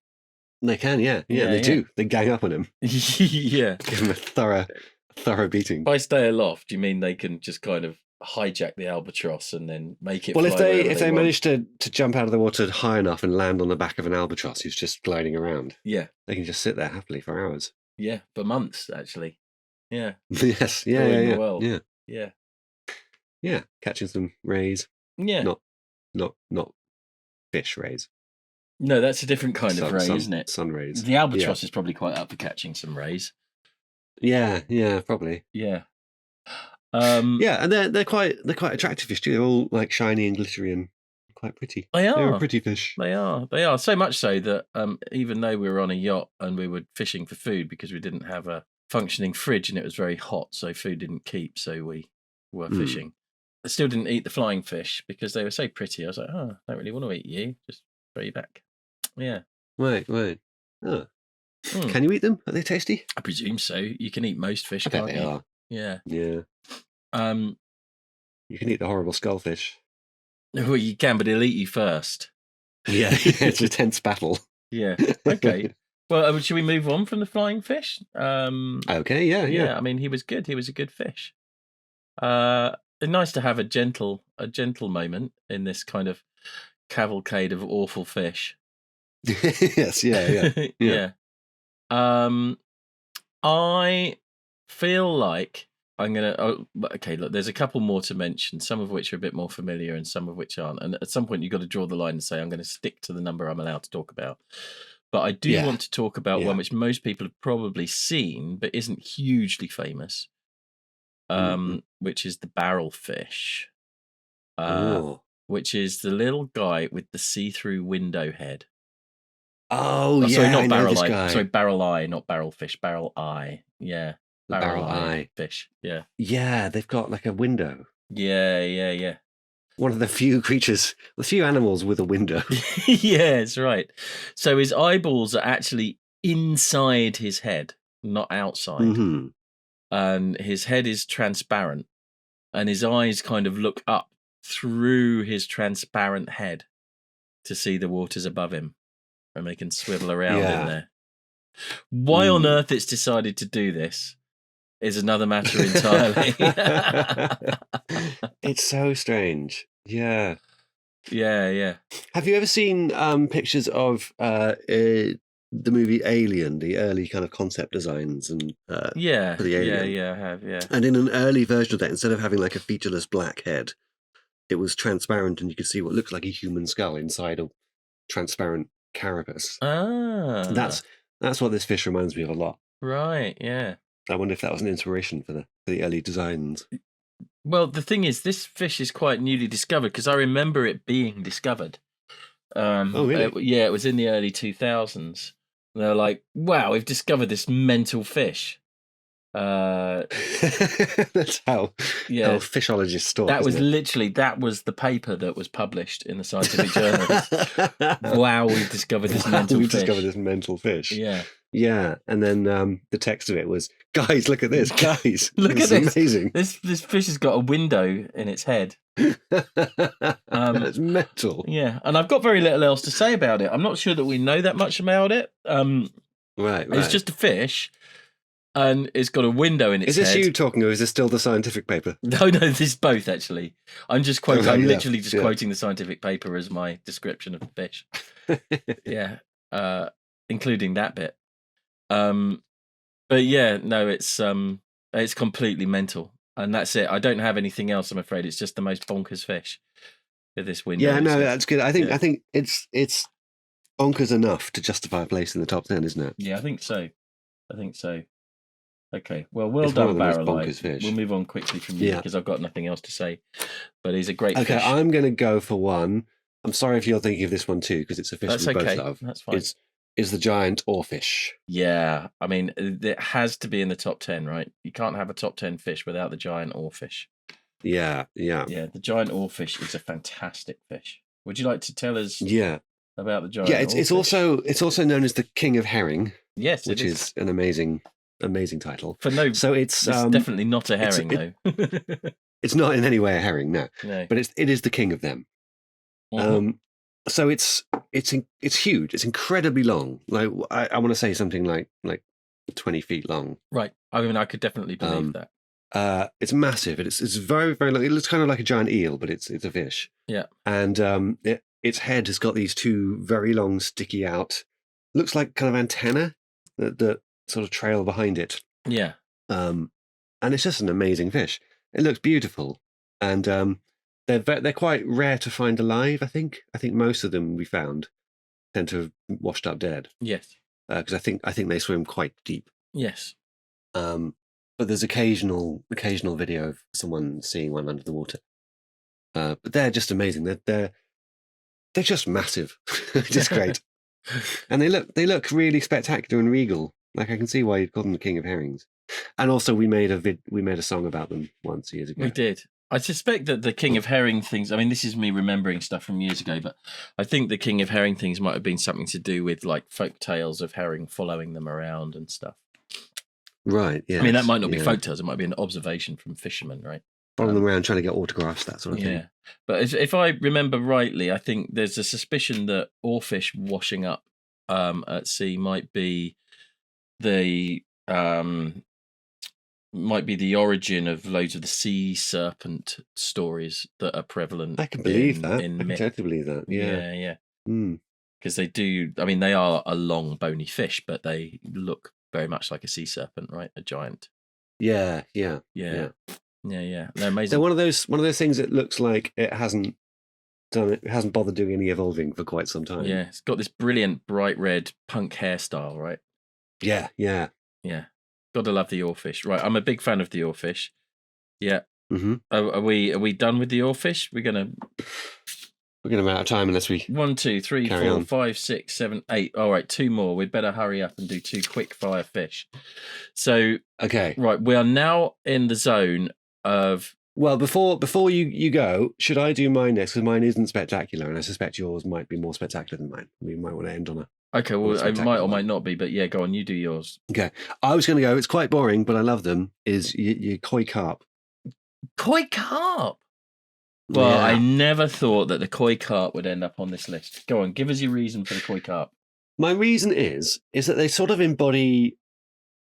They can, yeah, they do. They gang up on him. Yeah, give him a thorough beating. By stay aloft, you mean they can just kind of hijack the albatross and then make it? Well, if they manage to jump out of the water high enough and land on the back of an albatross who's just gliding around, they can just sit there happily for hours. Yeah, for months actually. Yeah. Yes. Yeah. Catching some rays. Yeah. Not fish rays. No, that's a different kind of ray, isn't it? Sun rays. The albatross is probably quite up for catching some rays. Yeah, probably. Yeah. And they're quite attractive fish too. They're all shiny and glittery and quite pretty. They are. They're a pretty fish. They are. So much so that even though we were on a yacht and we were fishing for food because we didn't have a functioning fridge and it was very hot, so food didn't keep, so we were fishing. I still didn't eat the flying fish because they were so pretty. I was like, I don't really want to eat you. Just throw you back. Yeah. Right. Oh. Can you eat them? Are they tasty? I presume so. You can eat most fish, can't you? They are. Yeah. Yeah. You can eat the horrible skullfish. Well, you can, but it'll eat you first. Yeah, it's a tense battle. Yeah. Okay. Well, should we move on from the flying fish? Okay. Yeah. I mean, he was good. He was a good fish. Nice to have a gentle moment in this kind of cavalcade of awful fish. Yes. Yeah. I feel like I'm gonna. Okay, look. There's a couple more to mention. Some of which are a bit more familiar, and some of which aren't. And at some point, you've got to draw the line and say, I'm going to stick to the number I'm allowed to talk about. But I do want to talk about one which most people have probably seen, but isn't hugely famous, which is the barrel fish, which is the little guy with the see-through window head. Sorry, not barrel eye. Sorry, barrel eye, not barrel fish. Barrel eye. Yeah, barrel eye fish. Yeah. Yeah, they've got a window. Yeah. One of the few animals with a window. Yeah, that's right. So his eyeballs are actually inside his head, not outside. Mm-hmm. And his head is transparent, and his eyes kind of look up through his transparent head to see the waters above him, and they can swivel around in there. Why on earth it's decided to do this is another matter entirely. It's so strange. Yeah. Yeah. Have you ever seen pictures of the movie Alien, the early kind of concept designs and Yeah, for the Alien? yeah, I have, yeah. And in an early version of that, instead of having like a featureless black head, it was transparent and you could see what looks like a human skull inside a transparent carapace. Ah. That's what this fish reminds me of a lot. Right, yeah. I wonder if that was an inspiration for the early designs. Well, the thing is, this fish is quite newly discovered because I remember it being discovered. Oh, really? Yeah, it was in the early 2000s. And they're like, wow, we've discovered this mental fish. That's how fishologists talk. That was the paper that was published in the scientific journals. Wow, we've discovered this mental fish. Discovered this mental fish. Yeah. Yeah, and then the text of it was, guys, look at this, guys. Look at this. Amazing. This fish has got a window in its head. That's mental. Yeah, and I've got very little else to say about it. I'm not sure that we know that much about it. Right. It's just a fish, and it's got a window in its head. Is this you talking, or is this still the scientific paper? No, this is both, actually. I'm just quoting. I'm literally just quoting the scientific paper as my description of the fish. Yeah, including that bit. But yeah, no, it's completely mental, and that's it. I don't have anything else, I'm afraid. It's just the most bonkers fish with this window. Yeah, no, that's good. I think it's bonkers enough to justify a place in the top 10, isn't it? Yeah, I think so. Okay, well done, Barrelite. We'll move on quickly from you because I've got nothing else to say. But he's a great fish. Okay, I'm going to go for one. I'm sorry if you're thinking of this one too, because it's a fish we both love. That's fine. Is the giant oarfish. Yeah, I mean, it has to be in the top 10, right? You can't have a top 10 fish without the giant oarfish. Yeah. The giant oarfish is a fantastic fish. Would you like to tell us about the giant oarfish? Yeah, it's also known as the king of herring. Yes, which is an amazing title. So it's definitely not a herring, though. It's not in any way a herring, no. But it is the king of them. Mm-hmm. So it's huge. It's incredibly long. Like I want to say something like 20 feet long. Right. I mean, I could definitely believe that. It's massive. It's very, very long. It looks kind of like a giant eel, but it's a fish. Yeah. And its head has got these two very long, sticky out. Looks like kind of antenna that sort of trail behind it. Yeah. And it's just an amazing fish. It looks beautiful, and they're quite rare to find alive. I think most of them we found tend to have washed up dead. Yes, because I think they swim quite deep. Yes, but there's occasional video of someone seeing one under the water. But they're just amazing. They're just massive, just great, and they look really spectacular and regal. Like I can see why you'd call them the king of herrings. And also, we made a song about them once years ago. We did. I suspect that the king of herring things, I mean, this is me remembering stuff from years ago, but I think the king of herring things might have been something to do with like folk tales of herring following them around and stuff. Right, yeah. I mean, that might not be folk tales. It might be an observation from fishermen, right? Following them around, trying to get autographs, that sort of thing. Yeah. But if I remember rightly, I think there's a suspicion that oarfish washing up at sea might be the origin of loads of the sea serpent stories that are prevalent. I can believe that. I can totally believe that. Yeah. Because they do. I mean, they are a long, bony fish, but they look very much like a sea serpent, right? A giant. Yeah. They're amazing. They're one of those things that looks like it hasn't bothered doing any evolving for quite some time. Yeah, it's got this brilliant bright red punk hairstyle, right? Yeah. Gotta love the oarfish. Right, I'm a big fan of the oarfish. Yeah. Mm-hmm. Are we done with the oarfish? We're gonna run out of time unless we 1, 2, 3, 4, 5, 6, 7, 8. All right, 2 more. We'd better hurry up and do 2 quick fire fish. So okay, right, we are now in the zone of. Well, before you go, should I do mine next? Because mine isn't spectacular, and I suspect yours might be more spectacular than mine. We might want to end on a. Okay, well, it might or might not be, but yeah, go on, you do yours. Okay, I was going to go, it's quite boring, but I love them, is your koi carp. Koi carp? Well, yeah. I never thought that the koi carp would end up on this list. Go on, give us your reason for the koi carp. My reason is that they sort of embody,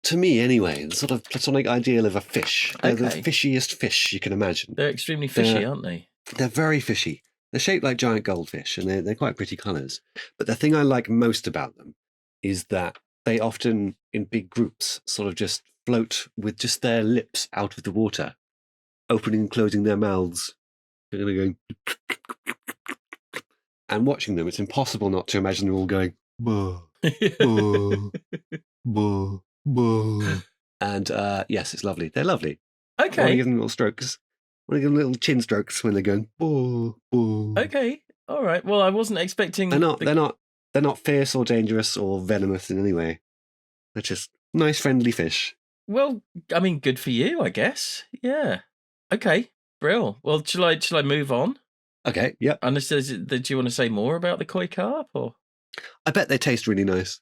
to me anyway, the sort of platonic ideal of a fish. They're the fishiest fish you can imagine. They're extremely fishy, aren't they? They're very fishy. They're shaped like giant goldfish, and they're quite pretty colours. But the thing I like most about them is that they often, in big groups, sort of just float with just their lips out of the water, opening and closing their mouths. They're going, and watching them, it's impossible not to imagine them all going, "Bah, bah, bah, bah." And yes, it's lovely. They're lovely. I want to Okay. give them little strokes. I want to give them little chin strokes when they're going, "Bah, bah." Okay. All right. Well, I wasn't expecting. They're not fierce or dangerous or venomous in any way. They're just nice, friendly fish. Well, I mean, good for you, I guess. Yeah. Okay. Brill. Well, shall I move on? Okay, yep. Unless do you want to say more about the koi carp, or I bet they taste really nice.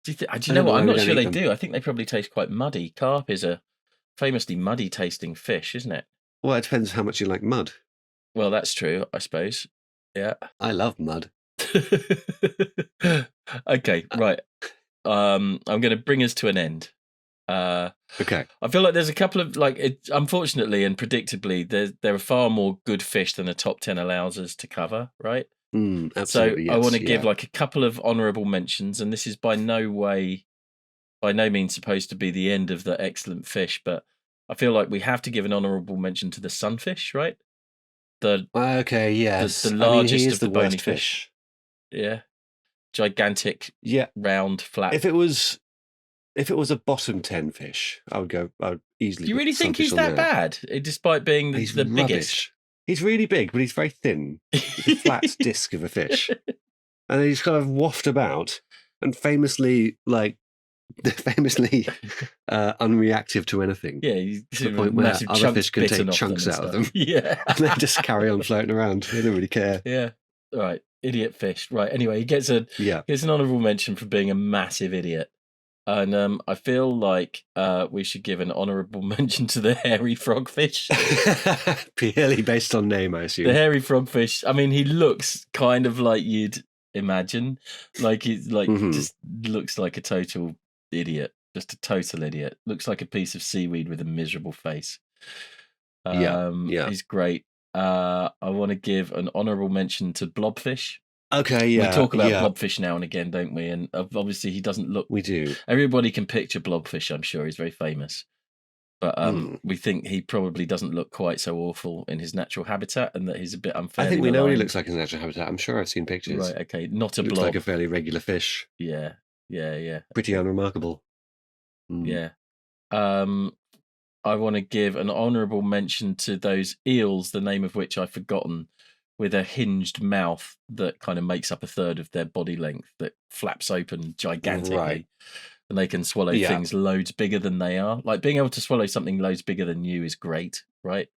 do you know what? I'm not sure they do. I think they probably taste quite muddy. Carp is a famously muddy tasting fish, isn't it? Well, it depends how much you like mud. Well, that's true, I suppose. Yeah. I love mud. Okay, right. I'm going to bring us to an end. Okay. I feel like there's a couple of unfortunately and predictably, there are far more good fish than a top 10 allows us to cover, right? Absolutely. So yes, I want to give like a couple of honourable mentions, and this is by no means supposed to be the end of the excellent fish, but I feel like we have to give an honourable mention to the sunfish, right? Okay, yes. The largest he is of the the bony worst fish. Yeah. Gigantic, round, flat. If it was a bottom 10 fish, I would easily. Do you really think he's that bad, despite being the biggest? He's really big, but he's very thin. He's a flat disc of a fish. And he's kind of waft about and famously unreactive to anything. Yeah, he's to the point where other fish can take chunks out of them. Yeah. And they just carry on floating around. They don't really care. Yeah. All right. Idiot fish. Right. Anyway, he gets an honourable mention for being a massive idiot. And I feel like we should give an honourable mention to the hairy frogfish. Purely based on name, I assume. The hairy frogfish. I mean, he looks kind of like you'd imagine. Like he's just looks like a total idiot. Just a total idiot. Looks like a piece of seaweed with a miserable face. He's great. I want to give an honourable mention to Blobfish. Okay, yeah. We talk about Blobfish now and again, don't we? And obviously he doesn't look... We do. Everybody can picture Blobfish, I'm sure. He's very famous. But we think he probably doesn't look quite so awful in his natural habitat, and that he's a bit unfairly I think we know maligned. what he looks like in his natural habitat. I'm sure I've seen pictures. Right, okay. Not a blob. Looks like a fairly regular fish. Yeah. Pretty unremarkable. Yeah. I want to give an honourable mention to those eels, the name of which I've forgotten, with a hinged mouth that kind of makes up a third of their body length, that flaps open gigantically. Right. And they can swallow things loads bigger than they are. Like being able to swallow something loads bigger than you is great, right?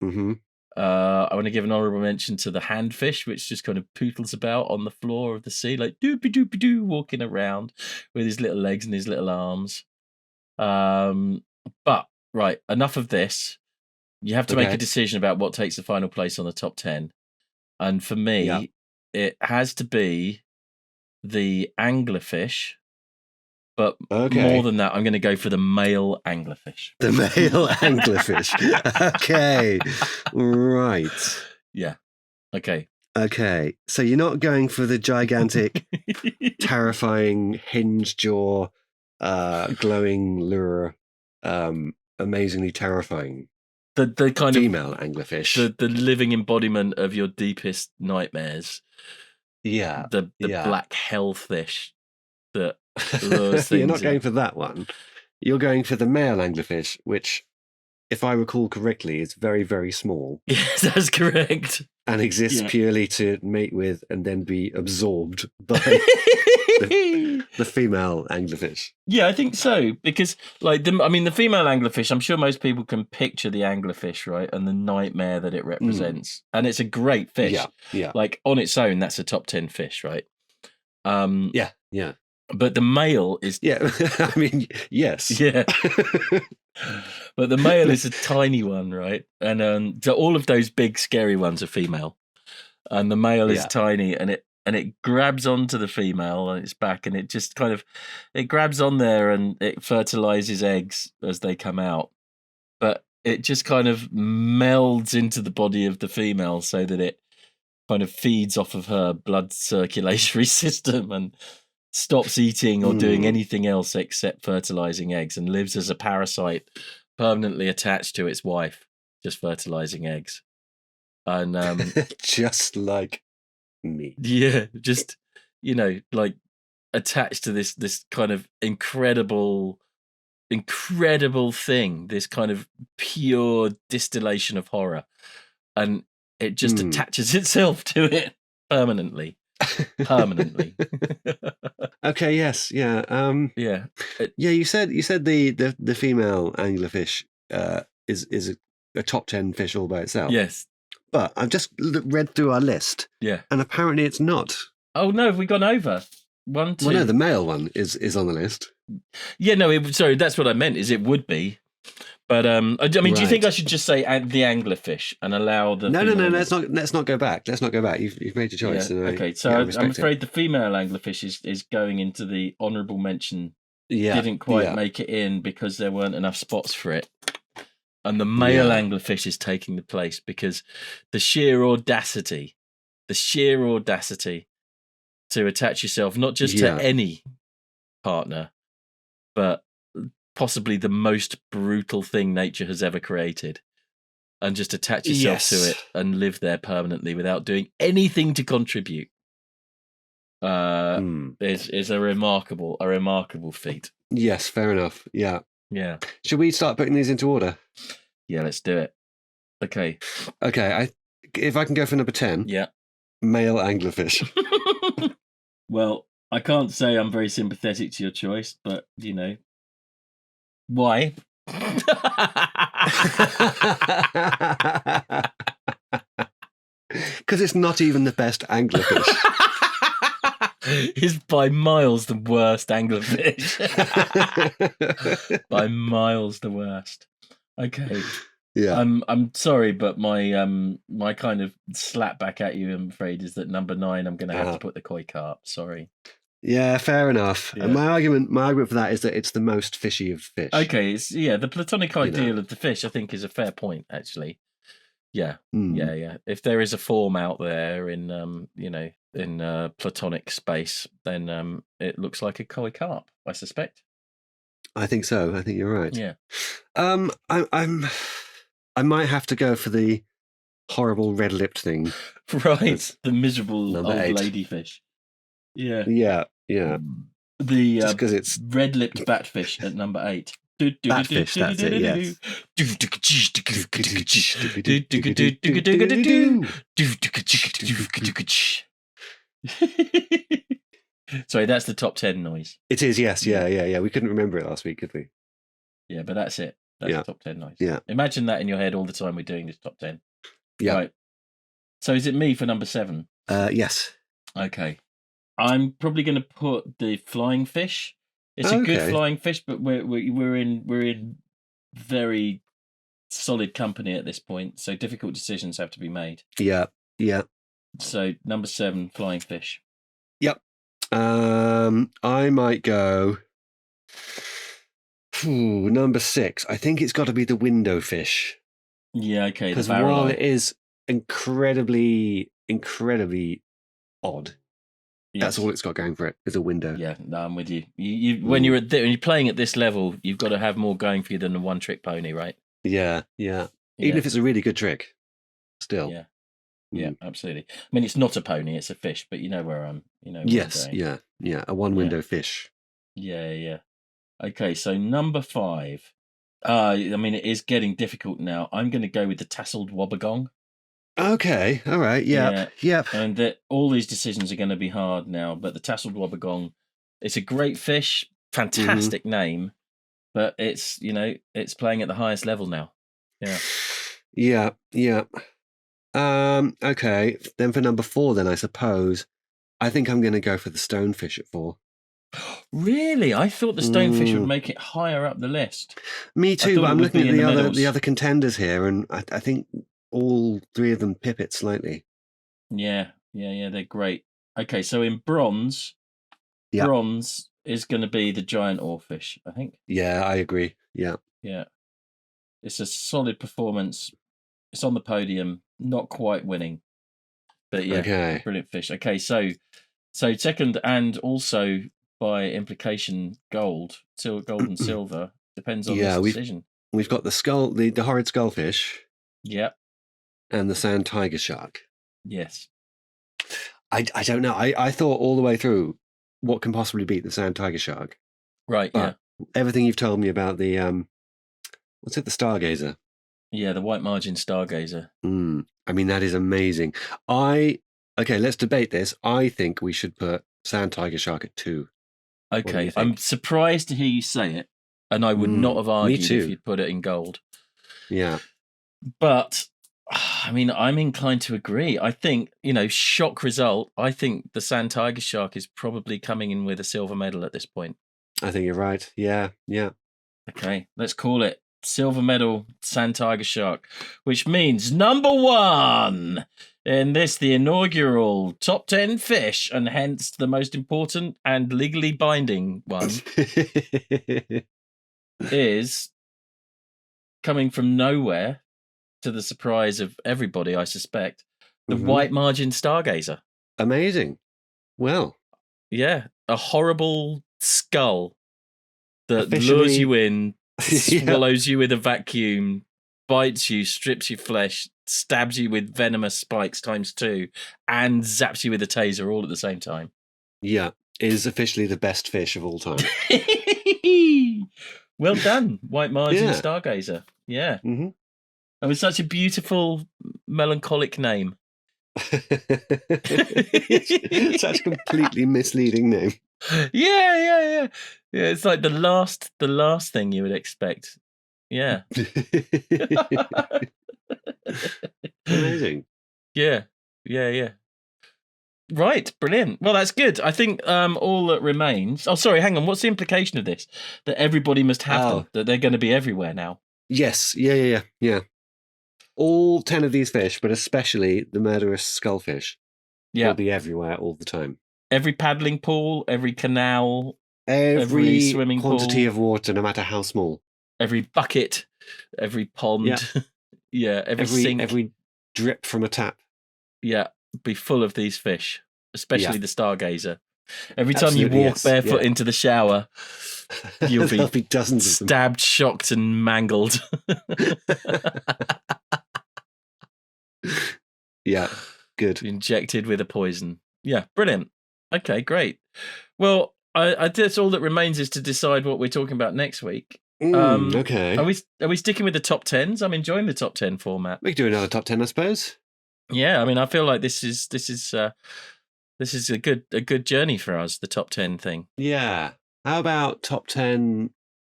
Mm-hmm. I want to give an honourable mention to the handfish, which just kind of pootles about on the floor of the sea, like doopy doopy doo, walking around with his little legs and his little arms. But right, enough of this. You have to make a decision about what takes the final place on the top 10. And for me, it has to be the anglerfish. But more than that, I'm going to go for the male anglerfish. The male anglerfish. Okay. Right. Yeah. Okay. Okay. So you're not going for the gigantic, terrifying, hinge jaw, glowing lure, amazingly terrifying. The kind female anglerfish. The living embodiment of your deepest nightmares. Yeah. The black hellfish that lures things. You're not going for that one. You're going for the male anglerfish, which, if I recall correctly, is very, very small. Yes, that's correct. And exists purely to mate with and then be absorbed by the female anglerfish. Yeah, I think so. Because, the female anglerfish, I'm sure most people can picture the anglerfish, right? And the nightmare that it represents. And it's a great fish. Yeah. Like, on its own, that's a top 10 fish, right? Yeah. But the male is... Yeah, I mean, yes. Yeah. But the male is a tiny one, right? And so all of those big, scary ones are female. And the male is tiny, and it grabs onto the female on its back, and it just kind of... It grabs on there, and it fertilizes eggs as they come out. But it just kind of melds into the body of the female so that it kind of feeds off of her blood circulatory system and stops eating or doing anything else except fertilizing eggs and lives as a parasite permanently attached to its wife, just fertilizing eggs. And just like me. yeah, just, like attached to this kind of incredible thing, this kind of pure distillation of horror. And it just attaches itself to it permanently. Okay, yes, yeah. Yeah. You said the female anglerfish is a top 10 fish all by itself. Yes. But I've just read through our list. Yeah. And apparently it's not. Oh no, have we gone over? 1, 2. Well, no, the male one is on the list. Yeah, no, sorry, that's what I meant, is it would be. But I mean, do you think I should just say the anglerfish and allow the? No. Let's not go back. Let's not go back. You've made your choice. Yeah. Okay, so I'm afraid the female anglerfish is going into the honourable mention. Yeah, didn't quite make it in because there weren't enough spots for it, and the male anglerfish is taking the place because the sheer audacity to attach yourself not just to any partner, but possibly the most brutal thing nature has ever created, and just attach yourself to it and live there permanently without doing anything to contribute is a remarkable feat. Yes, fair enough. Yeah. Should we start putting these into order? Yeah, let's do it. Okay. If I can go for number 10. Yeah. Male anglerfish. Well, I can't say I'm very sympathetic to your choice, but why? Because it's not even the best anglerfish. It's by miles the worst anglerfish. By miles the worst. Okay. Yeah. I'm sorry, but my kind of slap back at you, I'm afraid, is that number 9 I'm going to have to put the koi carp. Sorry. Yeah, fair enough. Yeah. And my argument for that is that it's the most fishy of fish. Okay, it's the platonic ideal of the fish, I think, is a fair point, actually. Yeah, yeah. If there is a form out there in platonic space, then it looks like a koi carp, I suspect. I think so. I think you're right. Yeah. I might have to go for the horrible red-lipped thing. Right, the miserable old 8. ladyfish. Yeah. Yeah. The just because it's red-lipped batfish at number 8. Batfish, that's it, yes. Sorry, that's the top 10 noise. It is, yes, yeah. We couldn't remember it last week, could we? Yeah, but that's it. That's the top 10 noise. Yeah. Imagine that in your head all the time we're doing this top 10. Yeah. Right. So is it me for number 7? Yes. Okay. I'm probably going to put the flying fish. It's a good flying fish, but we're in very solid company at this point, so difficult decisions have to be made. Yeah. So number 7, flying fish. Yep. I might go. Number 6. I think it's got to be the window fish. Yeah. Okay. Because while it is incredibly odd. Yes. That's all it's got going for it, is a window. Yeah, no, I'm with you. When you're playing at this level, you've got to have more going for you than a one-trick pony, right? Yeah. Even if it's a really good trick, still. Yeah, absolutely. I mean, it's not a pony; it's a fish. But you know where I'm. Yes, yeah. A one-window fish. Yeah. Okay, so number 5. I mean, it is getting difficult now. I'm going to go with the Tassled Wobbegong. Okay, all right, yep. And all these decisions are going to be hard now, but the Tassled Wobbegong, it's a great fish, fantastic name, but it's playing at the highest level now. Yeah. Okay, then for number 4, then I suppose, I think I'm going to go for the stonefish at 4. Really? I thought the stonefish would make it higher up the list. Me too, but I'm looking at the other contenders here, and I think all 3 of them pip it slightly. Yeah, they're great. Okay, so in bronze is going to be the giant oarfish, I think. Yeah, I agree. Yeah. It's a solid performance. It's on the podium, not quite winning, but brilliant fish. Okay, so second and also by implication, gold and silver. Depends on this decision. We've got the horrid skullfish. Yep. And the sand tiger shark. Yes. I don't know. I thought all the way through, what can possibly beat the sand tiger shark? Right, but everything you've told me about the, what's it, the Stargazer? Yeah, the white margin Stargazer. I mean, that is amazing. Okay, let's debate this. I think we should put sand tiger shark at 2. Okay, I'm surprised to hear you say it, and I would not have argued if you'd put it in gold. Yeah. But, I mean, I'm inclined to agree. I think, shock result, I think the sand tiger shark is probably coming in with a silver medal at this point. I think you're right. Yeah. Okay, let's call it silver medal sand tiger shark, which means number 1 in the inaugural top 10 fish, and hence the most important and legally binding one, is coming from nowhere, to the surprise of everybody, I suspect, the white margin Stargazer. Amazing. Well. Yeah, a horrible skull that lures you in, swallows you with a vacuum, bites you, strips your flesh, stabs you with venomous spikes ×2, and zaps you with a taser all at the same time. Yeah, is officially the best fish of all time. Well done, white margin Stargazer. Yeah. Mm-hmm. It was such a beautiful, melancholic name. Such a completely misleading name. Yeah. It's like the last thing you would expect. Yeah. Amazing. Yeah. Right, brilliant. Well, that's good. I think all that remains. Oh, sorry, hang on. What's the implication of this? That everybody must have them. That they're going to be everywhere now. Yes. Yeah. All 10 of these fish, but especially the murderous skullfish, will be everywhere all the time. Every paddling pool, every canal, every swimming quantity pool, of water, no matter how small. Every bucket, every pond, every sink, every drip from a tap. Yeah, be full of these fish, especially the Stargazer. Every time you walk barefoot into the shower, you'll be dozens of stabbed, shocked, and mangled. Yeah, good. Injected with a poison. Yeah, brilliant. Okay, great. Well, I guess all that remains is to decide what we're talking about next week. Okay. Are we sticking with the top 10s? I'm enjoying the top 10 format. We could do another top 10, I suppose. Yeah, I mean, I feel like this is a good journey for us, the top 10 thing. Yeah. How about top 10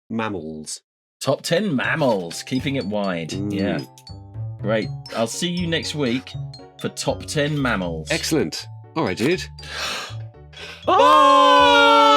mammals? Top 10 mammals, keeping it wide. Yeah. Great. I'll see you next week for top 10 mammals. Excellent. All right, dude. Bye!